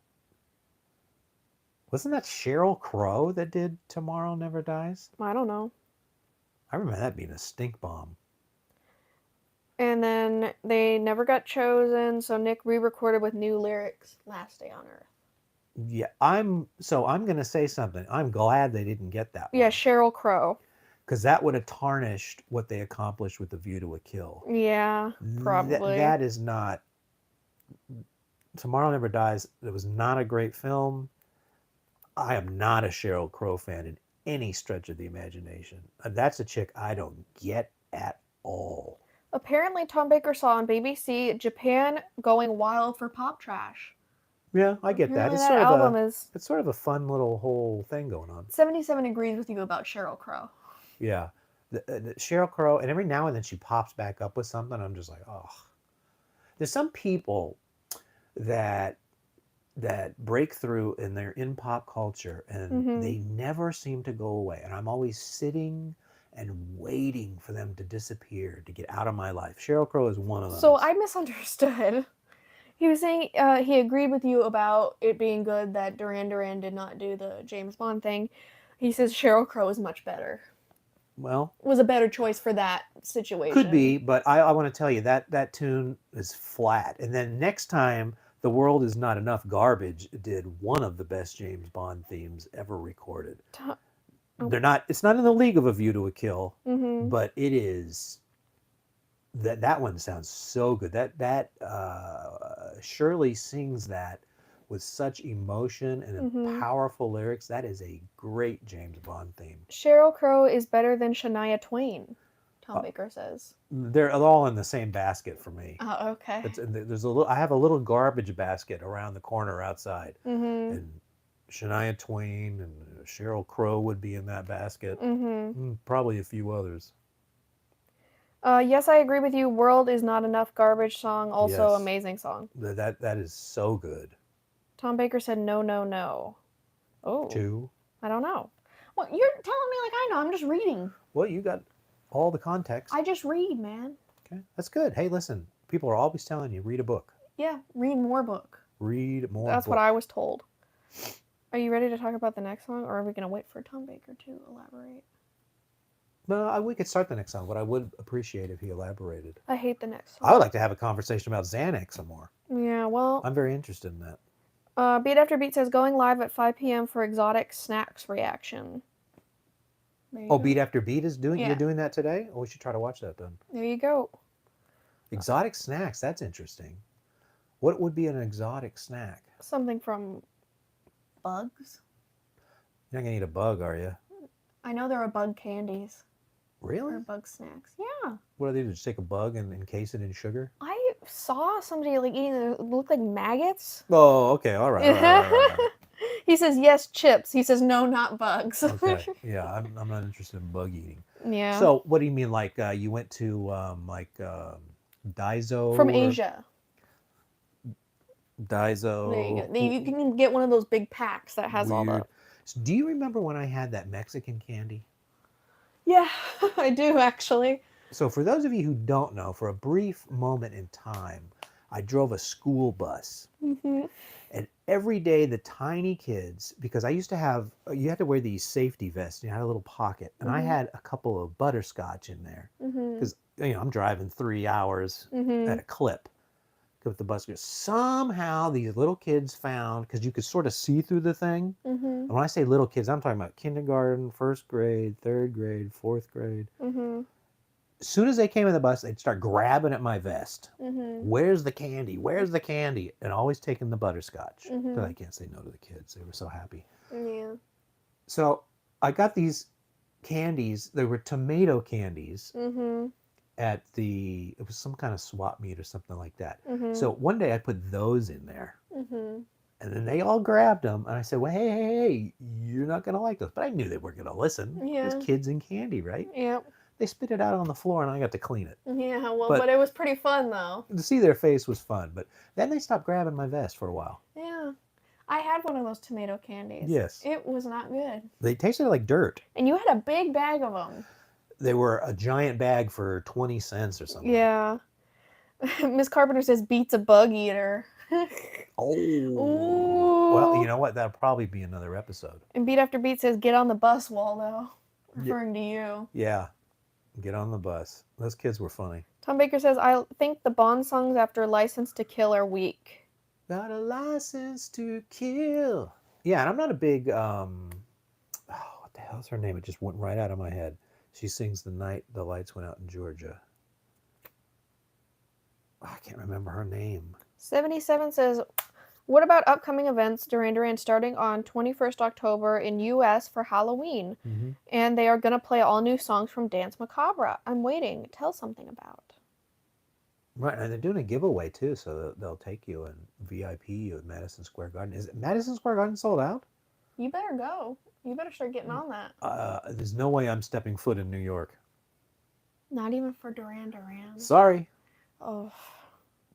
that Sheryl Crow that did Tomorrow Never Dies? I don't know. I remember that being a stink bomb. And then they never got chosen, so Nick re-recorded with new lyrics, Last Day on Earth. Yeah, I'm going to say something. I'm glad they didn't get that one. Yeah, Sheryl Crow. Because that would have tarnished what they accomplished with The View to a Kill. Yeah, probably. That is not... Tomorrow Never Dies, it was not a great film. I am not a Sheryl Crow fan in any stretch of the imagination. That's a chick I don't get at all. Apparently, Tom Baker saw on BBC Japan going wild for pop trash. Yeah, I get that. It's sort of a fun little whole thing going on. 77 agrees with you about Sheryl Crow. Yeah. The Sheryl Crow, and every now and then she pops back up with something. I'm just like, oh. There's some people that break through and they're in pop culture and they never seem to go away. And I'm always sitting and waiting for them to disappear, to get out of my life. Sheryl Crow is one of them. So I misunderstood. He was saying he agreed with you about it being good that Duran Duran did not do the James Bond thing. He says Sheryl Crow is much better. Well, was a better choice for that situation. Could be, but I want to tell you that tune is flat. And then next time, The World Is Not Enough Garbage did one of the best James Bond themes ever recorded. It's not in the league of A View to a Kill, but it is. That one sounds so good. That Shirley sings that with such emotion and powerful lyrics. That is a great James Bond theme. Sheryl Crow is better than Shania Twain, Tom Baker says. They're all in the same basket for me. Oh, okay. I have a little garbage basket around the corner outside, and Shania Twain and Sheryl Crow would be in that basket. Probably a few others. Yes, I agree with you. World Is Not Enough Garbage song, also amazing song. That is so good. Tom Baker said no, no, no. Oh. 2. I don't know. Well, you're telling me like I know. I'm just reading. Well, you got all the context. I just read, man. Okay, that's good. Hey, listen, people are always telling you, read a book. Yeah, read more book. Read more That's book. what I was told. Are you ready to talk about the next song, or are we gonna wait for Tom Baker to elaborate? No, we could start the next song, but I would appreciate if he elaborated. I hate the next I would song. like to have a conversation about Xanax some more. Yeah, well, I'm very interested in that. Beat After Beat says going live at 5 p.m. for exotic snacks reaction. There you Oh, go. Beat After Beat is doing. Yeah. You're doing that today. Oh, we should try to watch that then. There you go. Exotic snacks. That's interesting. What would be an exotic snack? Something from bugs. You're not gonna eat a bug, are you? I know there are bug candies Really? or bug snacks. Yeah. What do they do? Just take a bug and encase it in sugar? I saw somebody like eating it looked like maggots. Oh, okay. All right. All right. All right, all right. He says yes, chips. He says no, not bugs. Okay. Yeah, I'm not interested in bug eating. Yeah. So, what do you mean? Like you went to Daiso From Asia. Daiso. There you go. You can get one of those big packs that has all Weird. the. So do you remember when I had that Mexican candy? Yeah, I do actually. So, for those of you who don't know, for a brief moment in time, I drove a school bus. Mm-hmm. And every day, the tiny kids, because I used to have, you had to wear these safety vests, you had a little pocket, and I had a couple of butterscotch in there. Because, I'm driving 3 hours at a clip with the bus. Somehow, these little kids found, because you could sort of see through the thing. And when I say little kids, I'm talking about kindergarten, first grade, third grade, fourth grade. As soon as they came in the bus, they'd start grabbing at my vest. Where's the candy? Where's the candy? And always taking the butterscotch. But I can't say no to the kids. They were so happy. Yeah. So I got these candies. They were tomato candies at it was some kind of swap meet or something like that. So one day I put those in there. And then they all grabbed them. And I said, well, hey, you're not going to like those. But I knew they weren't going to listen. Yeah. It's kids and candy, right? Yep. They spit it out on the floor and I got to clean it. Yeah, well, but it was pretty fun though. To see their face was fun, but then they stopped grabbing my vest for a while. Yeah. I had one of those tomato candies. Yes. It was not good. They tasted like dirt. And you had a big bag of them. They were a giant bag for 20 cents or something. Yeah. Miss Carpenter says beats a bug eater. Oh. Ooh. Well, you know what? That'll probably be another episode. And Beat After Beat says get on the bus, Waldo. Referring to you. Yeah. Get on the bus. Those kids were funny. Tom Baker says, I think the Bond songs after License to Kill are weak. Got a license to kill. Yeah, and I'm not a big, what the hell's her name? It just went right out of my head. She sings The Night the Lights Went Out in Georgia. I can't remember her name. 77 says, what about upcoming events, Duran Duran, starting on 21st October in U.S. for Halloween? And they are going to play all new songs from Dance Macabre. I'm waiting. Tell something about. Right, and they're doing a giveaway too, so they'll take you and VIP you at Madison Square Garden. Is it Madison Square Garden sold out? You better go. You better start getting on that. There's no way I'm stepping foot in New York. Not even for Duran Duran. Sorry. Oh.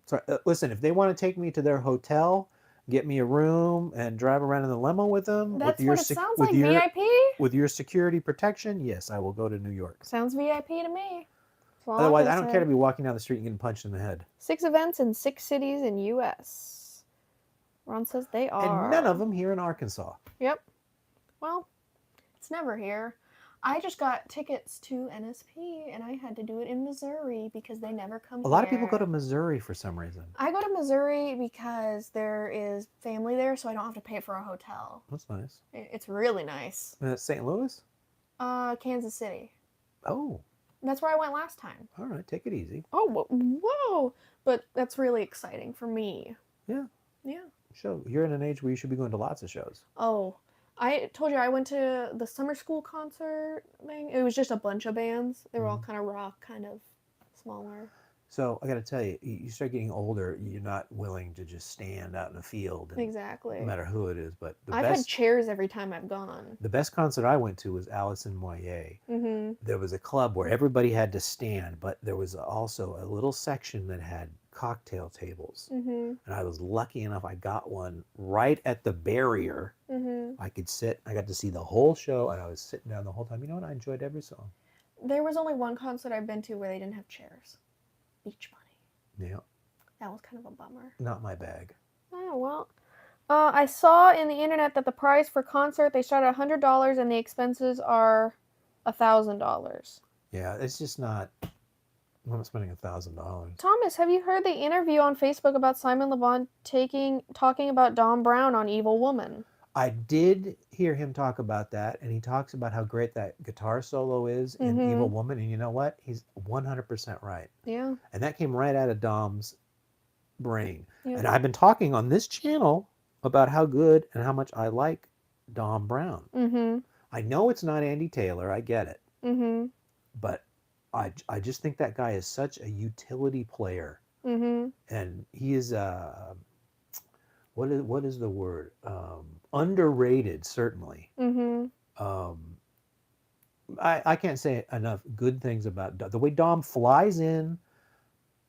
Sorry. Listen, if they want to take me to their hotel, get me a room, and drive around in the limo with them, That's with your what it sounds like, VIP? With your security protection, yes, I will go to New York. Sounds VIP to me. Otherwise, I don't care to be walking down the street and getting punched in the head. 6 events in 6 cities in U.S. Ron says they are. And none of them here in Arkansas. Yep. Well, it's never here. I just got tickets to NSP, and I had to do it in Missouri because they never come here. A lot of people go to Missouri for some reason. I go to Missouri because there is family there, so I don't have to pay for a hotel. That's nice. It's really nice. And that's St. Louis? Kansas City. Oh. That's where I went last time. All right, take it easy. Oh, whoa. But that's really exciting for me. Yeah. Yeah. So you're in an age where you should be going to lots of shows. Oh, I told you I went to the summer school concert thing. It was just a bunch of bands. They were all kind of rock, kind of smaller. So I got to tell you, you start getting older, you're not willing to just stand out in a field. Exactly. No matter who it is. But I've had chairs every time I've gone. The best concert I went to was Alison Moyet. There was a club where everybody had to stand, but there was also a little section that had cocktail tables. And I was lucky enough, I got one right at the barrier. I could sit, I got to see the whole show, and I was sitting down the whole time. You know what? I enjoyed every song. There was only one concert I've been to where they didn't have chairs. Beach Bunny. Yeah. That was kind of a bummer. Not my bag. Oh, well. I saw in the internet that the price for concert, they start at $100 and the expenses are $1,000. Yeah, it's just not. I'm not spending $1,000. Thomas, have you heard the interview on Facebook about Simon Le Bon talking about Don Brown on Evil Woman? I did hear him talk about that, and he talks about how great that guitar solo is in Evil Woman. And you know what? He's 100% right. Yeah. And that came right out of Dom's brain. Yeah. And I've been talking on this channel about how good and how much I like Don Brown. I know it's not Andy Taylor. I get it. But I just think that guy is such a utility player. And he is what is the word? Underrated, certainly. I can't say enough good things about the way Dom flies in,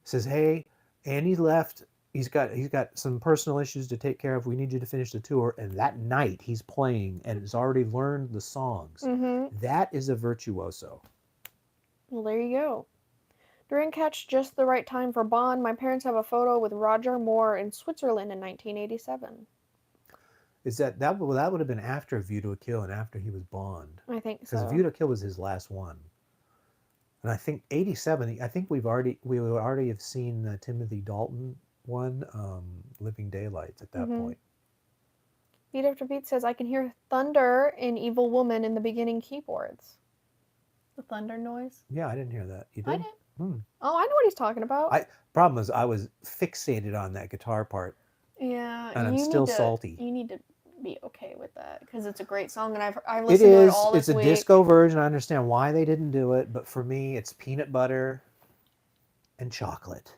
says, "Hey, Andy left. He's got some personal issues to take care of. We need you to finish the tour." And that night he's playing and has already learned the songs. That is a virtuoso. Well, there you go. During Catch Just the Right Time for Bond, my parents have a photo with Roger Moore in Switzerland in 1987. Is that would have been after View to a Kill and after he was Bond? I think so. Because View to a Kill was his last one. And I think 87. I think we would already have seen the Timothy Dalton one, Living Daylights, at that point. Beat After Beat says, I can hear thunder in Evil Woman in the beginning keyboards. The thunder noise? Yeah, I didn't hear that. You did? I did. Oh, I know what he's talking about. Problem is, I was fixated on that guitar part. Yeah. And I'm still salty. You need to be okay with that because it's a great song and I've listened to it all this week. It's a disco version. I understand why they didn't do it, but for me, it's peanut butter and chocolate.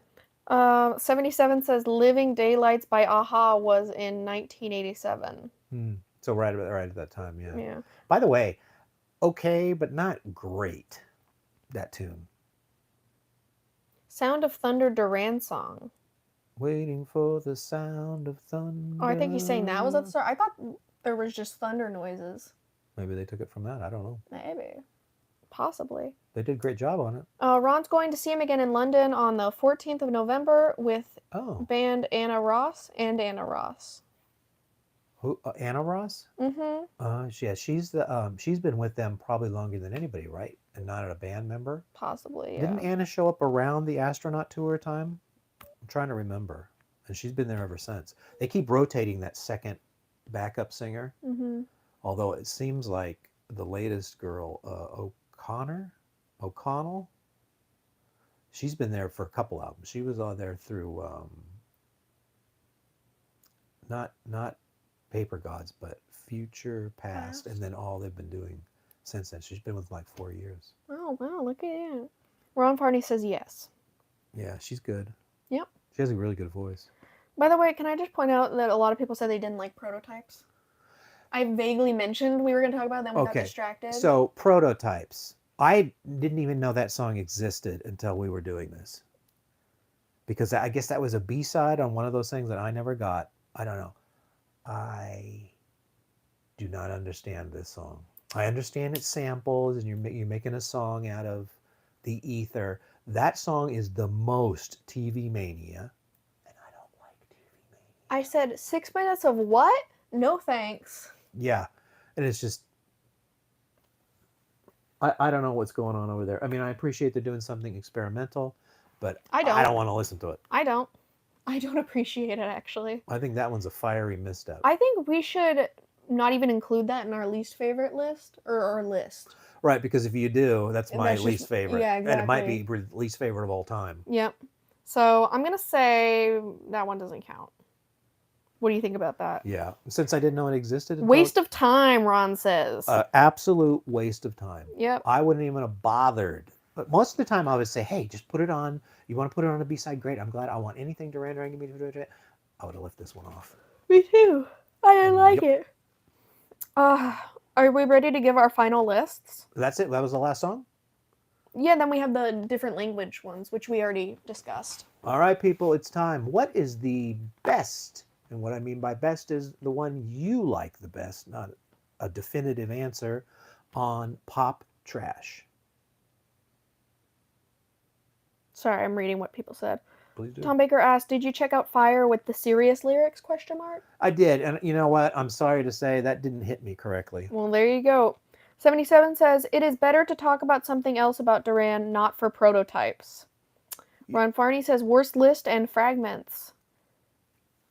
77 says Living Daylights by Aha was in 1987. So right at that time, yeah. Yeah. By the way, okay, but not great, that tune. Sound of Thunder Duran song. Waiting for the sound of thunder. Oh, I think he's saying that was at the start. I thought there was just thunder noises. Maybe they took it from that. I don't know. Maybe. Possibly. They did a great job on it. Ron's going to see him again in London on the 14th of November with band Anna Ross and Anna Ross. Who? Anna Ross? Yeah, she's been with them probably longer than anybody, right? And not a band member? Possibly, yeah. Didn't Anna show up around the astronaut tour time? I'm trying to remember. And she's been there ever since. They keep rotating that second backup singer. Although it seems like the latest girl, O'Connell, she's been there for a couple albums. She was on there through not Paper Gods, but Future Past, and then all they've been doing since then. She's been with like 4 years. Oh wow, look at you. Ron Farney says yes. Yeah, she's good. Yep. She has a really good voice. By the way, can I just point out that a lot of people said they didn't like Prototypes? I vaguely mentioned we were going to talk about it, then we got distracted. So, Prototypes. I didn't even know that song existed until we were doing this. Because I guess that was a B-side on one of those things that I never got. I don't know. I do not understand this song. I understand it's samples and you're making a song out of the ether. That song is the most TV Mania. And I don't like TV Mania. I said 6 minutes of what? No thanks. Yeah. And it's just, I don't know what's going on over there. I mean, I appreciate they're doing something experimental, but I don't want to listen to it. I don't appreciate it, actually. I think that one's a fiery misstep. I think we should not even include that in our least favorite list, or our list. Right, because if you do, that's my least favorite. Yeah, exactly. And it might be least favorite of all time. Yep. So I'm going to say that one doesn't count. What do you think about that? Yeah. Since I didn't know it existed. Waste of time, Ron says. Absolute waste of time. Yep. I wouldn't even have bothered. But most of the time I would say, hey, just put it on. You want to put it on a B-side? Great. I'm glad. I want anything Duran Duran. I would have left this one off. Me too. I didn't like it. Are we ready to give our final lists? That's it? That was the last song? Yeah, then we have the different language ones, which we already discussed. All right, people, it's time. What is the best? And what I mean by best is the one you like the best, not a definitive answer, on Pop Trash. Sorry, I'm reading what people said. Please do. Tom Baker asked, "Did you check out Fire with the serious lyrics?" Question mark. I did, and you know what? I'm sorry to say that didn't hit me correctly. Well, there you go. 77 says, "It is better to talk about something else about Duran, not for prototypes." Ron Farney says, "Worst list and fragments."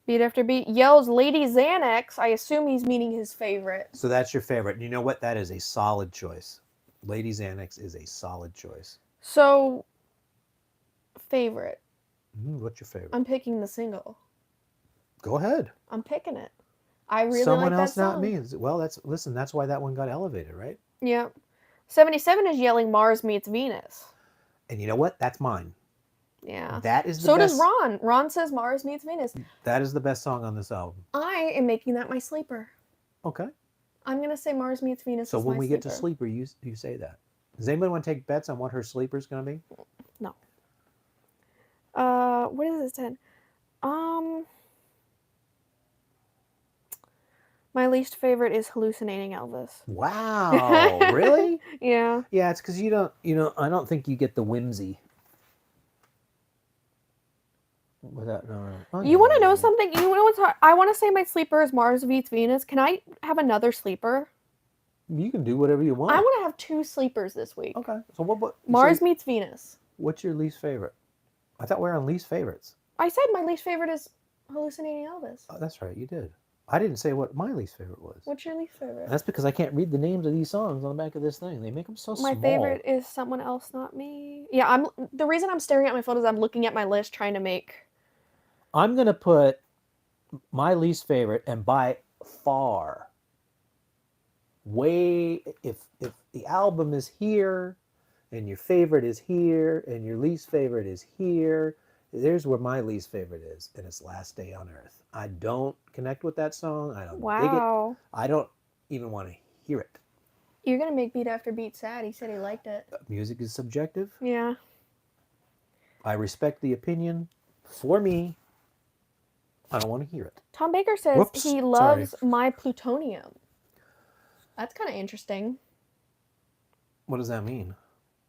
Beat after beat yells, "Lady Xanax." I assume he's meaning his favorite. So that's your favorite. You know what? That is a solid choice. Lady Xanax is a solid choice. So, favorite. What's your favorite? I'm picking the single. Go ahead. I'm picking it. I really Someone like that else, song. not me. Well, that's why that one got elevated, right? Yeah. 77 is yelling Mars meets Venus. And you know what? That's mine. Yeah. That is the so best. does Ron. Ron says Mars meets Venus. That is the best song on this album. I am making that my sleeper. Okay. I'm going to say Mars meets Venus So is when my we sleeper. get to sleeper, you say that. Does anybody want to take bets on what her sleeper is going to be? No. What is it said? My least favorite is Hallucinating Elvis. Wow. Really? Yeah. Yeah, it's because you don't, I don't think you get the whimsy. Without You want to know something? You know what's hard? I want to say my sleeper is Mars meets Venus. Can I have another sleeper? You can do whatever you want. I want to have 2 sleepers this week. Okay. So what? Mars meets Venus. What's your least favorite? I thought we were on least favorites. I said my least favorite is Hallucinating Elvis. Oh, that's right. You did. I didn't say what my least favorite was. What's your least favorite? That's because I can't read the names of these songs on the back of this thing. They make them so small. My favorite is Someone Else, Not Me. Yeah, the reason I'm staring at my phone is I'm looking at my list trying to make. I'm going to put my least favorite, and by far, if the album is here and your favorite is here and your least favorite is here, there's where my least favorite is, and it's Last Day on Earth. I don't connect with that song. I don't dig it. I don't even want to hear it. You're going to make Beat After Beat sad. He said he liked it. Music is subjective. Yeah. I respect the opinion. For me, I don't want to hear it. Tom Baker says he loves My Plutonium. That's kind of interesting. What does that mean?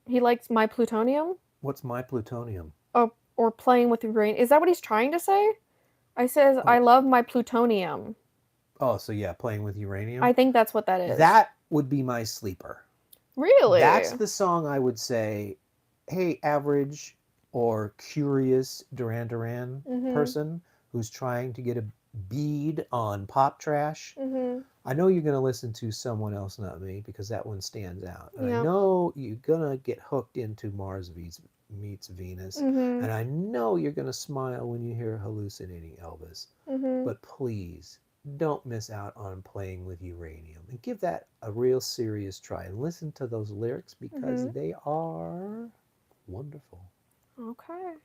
He likes My Plutonium? What's My Plutonium? Oh, or playing with your brain. Is that what he's trying to say? I says, I love my plutonium. Oh, so yeah, playing with uranium? I think that's what that is. That would be my sleeper. Really? That's the song I would say, hey, average or curious Duran Duran person who's trying to get a bead on pop trash. I know you're going to listen to Someone Else, Not Me, because that one stands out. And I know you're going to get hooked into Mars meets Venus. And I know you're going to smile when you hear Hallucinating Elvis. But please, don't miss out on Playing with Uranium. And give that a real serious try. And listen to those lyrics because they are wonderful. Okay.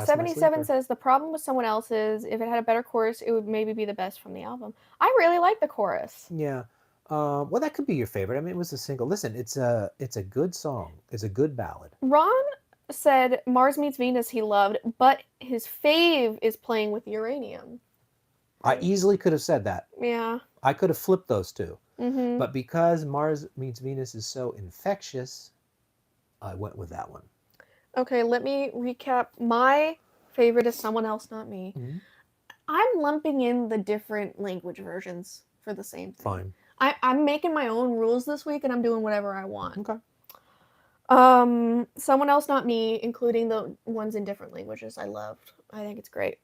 77 says, the problem with Someone Else is if it had a better chorus, it would maybe be the best from the album. I really like the chorus. Yeah. Well, that could be your favorite. I mean, it was a single. Listen, it's a good song. It's a good ballad. Ron said Mars Meets Venus he loved, but his fave is Playing with Uranium. I easily could have said that. Yeah. I could have flipped those two. But because Mars Meets Venus is so infectious, I went with that one. Okay, let me recap. My favorite is Someone Else, Not Me. I'm lumping in the different language versions for the same thing. Fine. I'm making my own rules this week, and I'm doing whatever I want. Okay. Someone Else, Not Me, including the ones in different languages, I loved. I think it's great.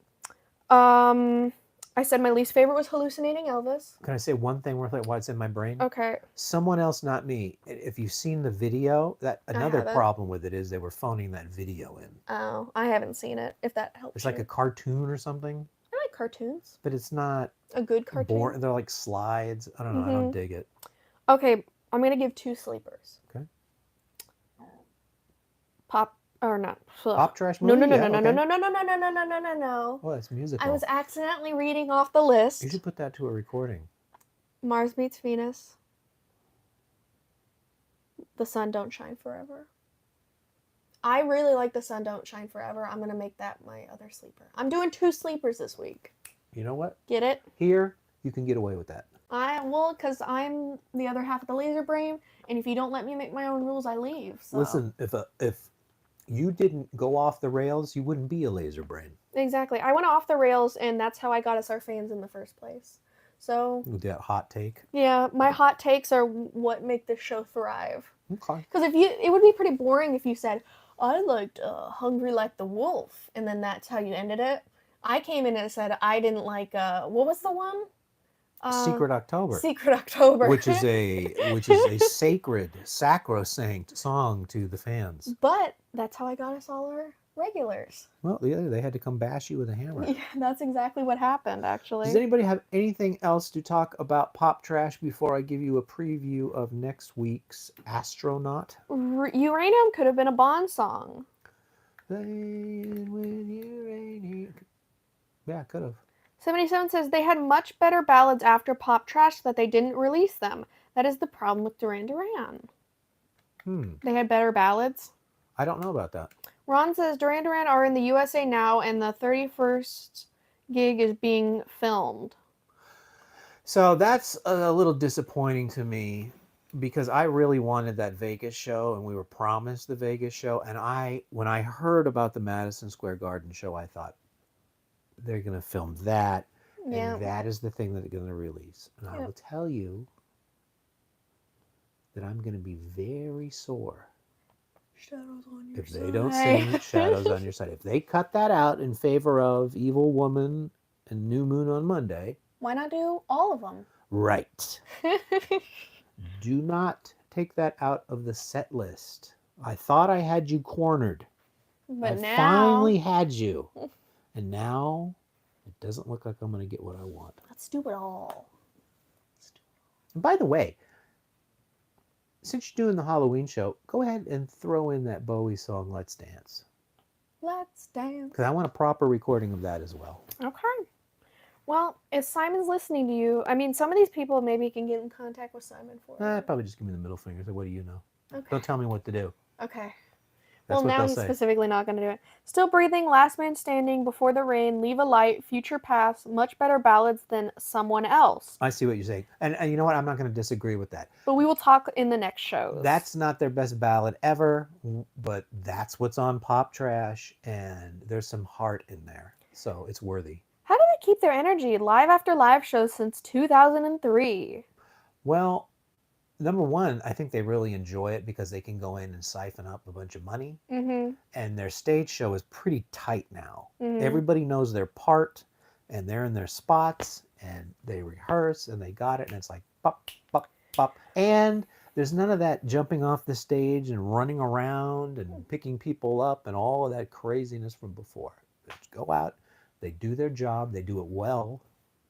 I said my least favorite was Hallucinating Elvis. Can I say one thing worth why it's in my brain? Okay. Someone Else, Not Me. If you've seen the video, that another problem with it is they were phoning that video in. Oh, I haven't seen it. If that helps. It's like a cartoon or something. I like cartoons. But it's not a good cartoon. They're like slides. I don't know. I don't dig it. Okay, I'm gonna give 2 sleepers. Okay. Pop or not? Pop trash movie? No. Oh, that's musical. I was accidentally reading off the list. You should put that to a recording. Mars Meets Venus. The Sun Don't Shine Forever. I really like The Sun Don't Shine Forever. I'm gonna make that my other sleeper. I'm doing 2 sleepers this week. You know what? Get it? Here, you can get away with that. Because I'm the other half of the laser brain, and if you don't let me make my own rules, I leave. So. Listen, if you didn't go off the rails, you wouldn't be a laser brain. Exactly. I went off the rails, and that's how I got us our fans in the first place. So, With that hot take. yeah, my hot takes are what make this show thrive. Okay. Because it would be pretty boring if you said, I liked Hungry Like the Wolf, and then that's how you ended it. I came in and said I didn't like, what was the one? Secret October, Secret October. which is a sacred, sacrosanct song to the fans. But that's how I got us all our regulars. Well, yeah, they had to come bash you with a hammer. Yeah, that's exactly what happened, actually. Does anybody have anything else to talk about Pop Trash before I give you a preview of next week's Astronaut? Uranium could have been a Bond song. Yeah, could have. 77 says they had much better ballads after Pop Trash that they didn't release them. That is the problem with Duran Duran. They had better ballads. I don't know about that. Ron says Duran Duran are in the USA now and the 31st gig is being filmed. So that's a little disappointing to me because I really wanted that Vegas show and we were promised the Vegas show. And when I heard about the Madison Square Garden show, I thought they're going to film that. Yeah. And that is the thing that they're going to release. And I will tell you that I'm going to be very sore Shadows on your if side. they don't sing Shadows on Your Side. If they cut that out in favor of Evil Woman and New Moon on Monday. Why not do all of them? Right. Do not take that out of the set list. I thought I had you cornered. But I finally had you. And now it doesn't look like I'm going to get what I want. Let's do it all. And by the way, since you're doing the Halloween show, go ahead and throw in that Bowie song, Let's Dance. Let's dance. Because I want a proper recording of that as well. Okay. Well, if Simon's listening to you, I mean, some of these people maybe can get in contact with Simon for you. Probably just give me the middle finger. So what do you know? Okay. Don't tell me what to do. Okay. That's well, now he's specifically not going to do it. Still Breathing, Last Man Standing, Before the Rain, Leave a Light, Future Past, much better ballads than Someone Else. I see what you're saying. And you know what? I'm not going to disagree with that. But we will talk in the next shows. That's not their best ballad ever, but that's what's on Pop Trash, and there's some heart in there. So it's worthy. How do they keep their energy live after live shows since 2003? Well, number one, I think they really enjoy it because they can go in and siphon up a bunch of money. Mm-hmm. And their stage show is pretty tight now. Mm-hmm. Everybody knows their part, and they're in their spots, and they rehearse, and they got it, and it's like pop, pop, pop. And there's none of that jumping off the stage and running around and picking people up and all of that craziness from before. They just go out, they do their job, they do it well,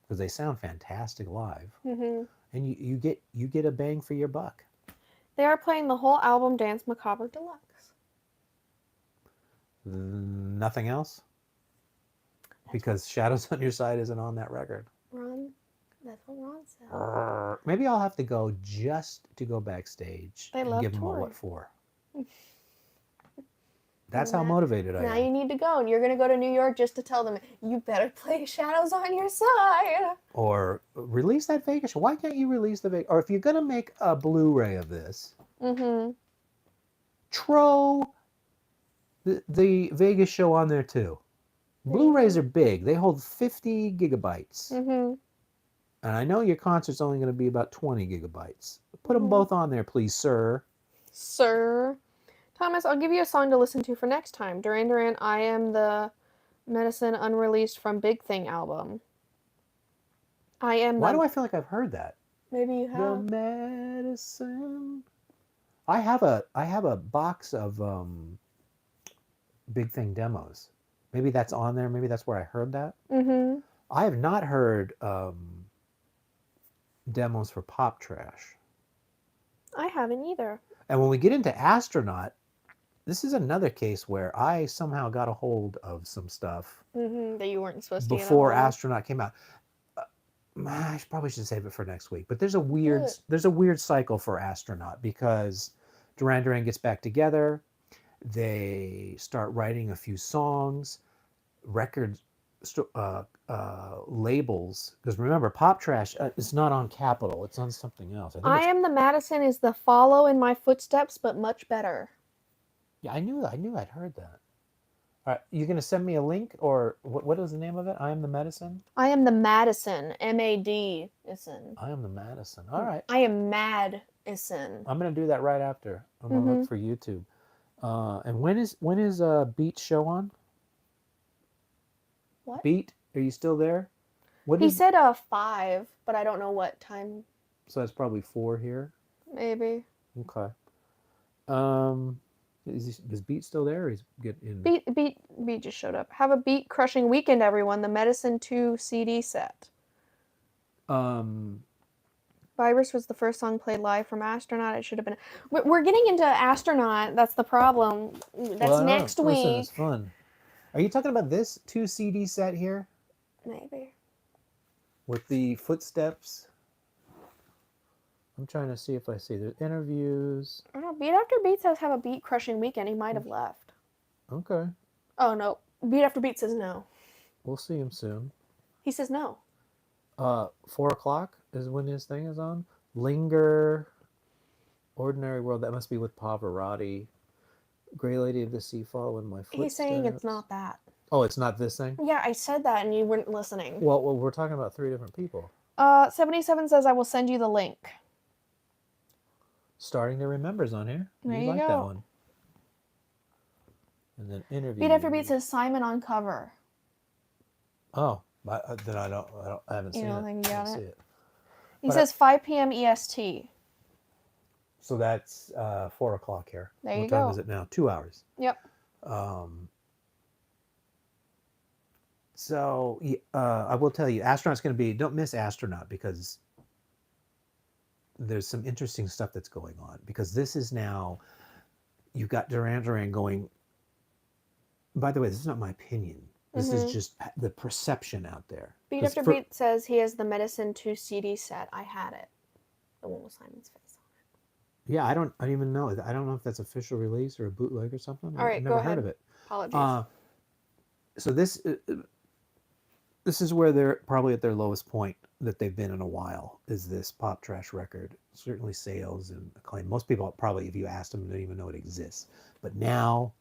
because they sound fantastic live. Mm-hmm. And you get a bang for your buck. They are playing the whole album Dance Macabre Deluxe. Nothing else? Because Shadows on Your Side isn't on that record. Ron, that's what Ron said. Maybe I'll have to go just to go backstage and give them a what for. That's how motivated I am. Now you need to go, and you're going to go to New York just to tell them, you better play Shadows on Your Side. Or release that Vegas show. Why can't you release the Vegas? Or if you're going to make a Blu-ray of this, throw the Vegas show on there too. Blu-rays are big. They hold 50 gigabytes. And I know your concert's only going to be about 20 gigabytes. Put them both on there, please, sir. Sir. Thomas, I'll give you a song to listen to for next time. Duran Duran, I Am the Medicine, unreleased from Big Thing album. Why do I feel like I've heard that? Maybe you have. The medicine. I have a box of Big Thing demos. Maybe that's on there. Maybe that's where I heard that. Mm-hmm. I have not heard demos for Pop Trash. I haven't either. And when we get into Astronaut, this is another case where I somehow got a hold of some stuff that you weren't supposed to before Astronaut came out. I probably should save it for next week. But there's a weird cycle for Astronaut because Duran Duran gets back together. They start writing a few songs, record labels. Because remember, Pop Trash is not on Capitol. It's on something else. I Am the Madison is the follow in my footsteps, but much better. Yeah, I knew I'd heard that. All right, you gonna send me a link, or what is the name of it? I am the medicine. I am the Madison. Madison. I am the Madison. All right, I am Madison. I'm gonna do that right after. I'm gonna look Mm-hmm. for YouTube. And when is Beat show on? What? Beat, are you still there? What He is? said 5, but I don't know what time. So that's probably 4 here. Maybe. Okay. Um, is Beat still there? Or he's getting in. Beat just showed up. Have a beat crushing weekend, everyone. The Medicine 2 CD set. Um, Virus was the first song played live from Astronaut. It should have been. We're getting into Astronaut. That's the problem. That's well, I don't next know. Listen, week. it's fun. Are you talking about this 2 CD set here Maybe. with the footsteps? I'm trying to see if I see there's interviews. I don't know. Beat After Beat says have a beat crushing weekend. He might have left. Okay, Oh no. Beat After Beat says no. we'll see him soon. He says no. 4 o'clock is when his thing is on. Linger, Ordinary World. That must be with Pavarotti. Gray Lady of the Sea, Follow in My Footsteps. He's saying it's not that. Oh, it's not this thing? Yeah, I said that and you weren't listening. Well, we're talking about 3 different people. 77 says I will send you the link. Starting to Remember's on here. There you like go. that one. And then interview. Beat After Beat says Simon on cover. Oh, then I haven't seen it. You don't think you got see it? He says 5 p.m. EST. So that's 4 o'clock here. There you What time go. is it now? 2 hours. Yep. So I will tell you, Astronaut's going to be. Don't miss Astronaut because there's some interesting stuff that's going on. Because this is now, you've got Duran Duran going. By the way, this is not my opinion. This is just the perception out there. Beat After Beat says he has the Medicine 2 CD set. I had it. The one with Simon's face on it. Yeah, I don't even know. I don't know if that's official release or a bootleg or something. All right, I've never go ahead. heard of it. Apologies. So this is where they're probably at their lowest point that they've been in a while. Is this pop trash record? Certainly sales and acclaim. Most people probably, if you asked them, don't even know it exists. But now,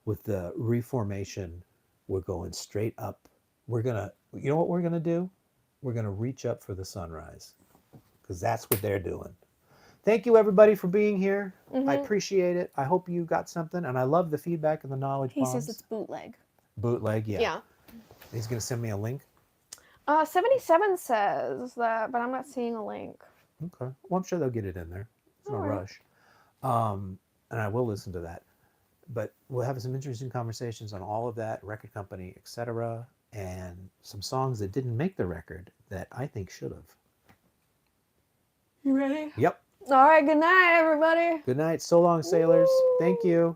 with the reformation, we're going straight up. We're gonna, you know what we're gonna do? We're gonna reach up for the sunrise, because that's what they're doing. Thank you, everybody, for being here. I appreciate it. I hope you got something, and I love the feedback and the knowledge bombs. He says it's bootleg. Bootleg, yeah. Yeah. He's going to send me a link. 77 says that, but I'm not seeing a link. Okay. Well, I'm sure they'll get it in there. There's no rush. And I will listen to that. But we'll have some interesting conversations on all of that, record company, etc., and some songs that didn't make the record that I think should have. You ready? Yep. All right, good night, everybody. Good night. So long, sailors. Thank you.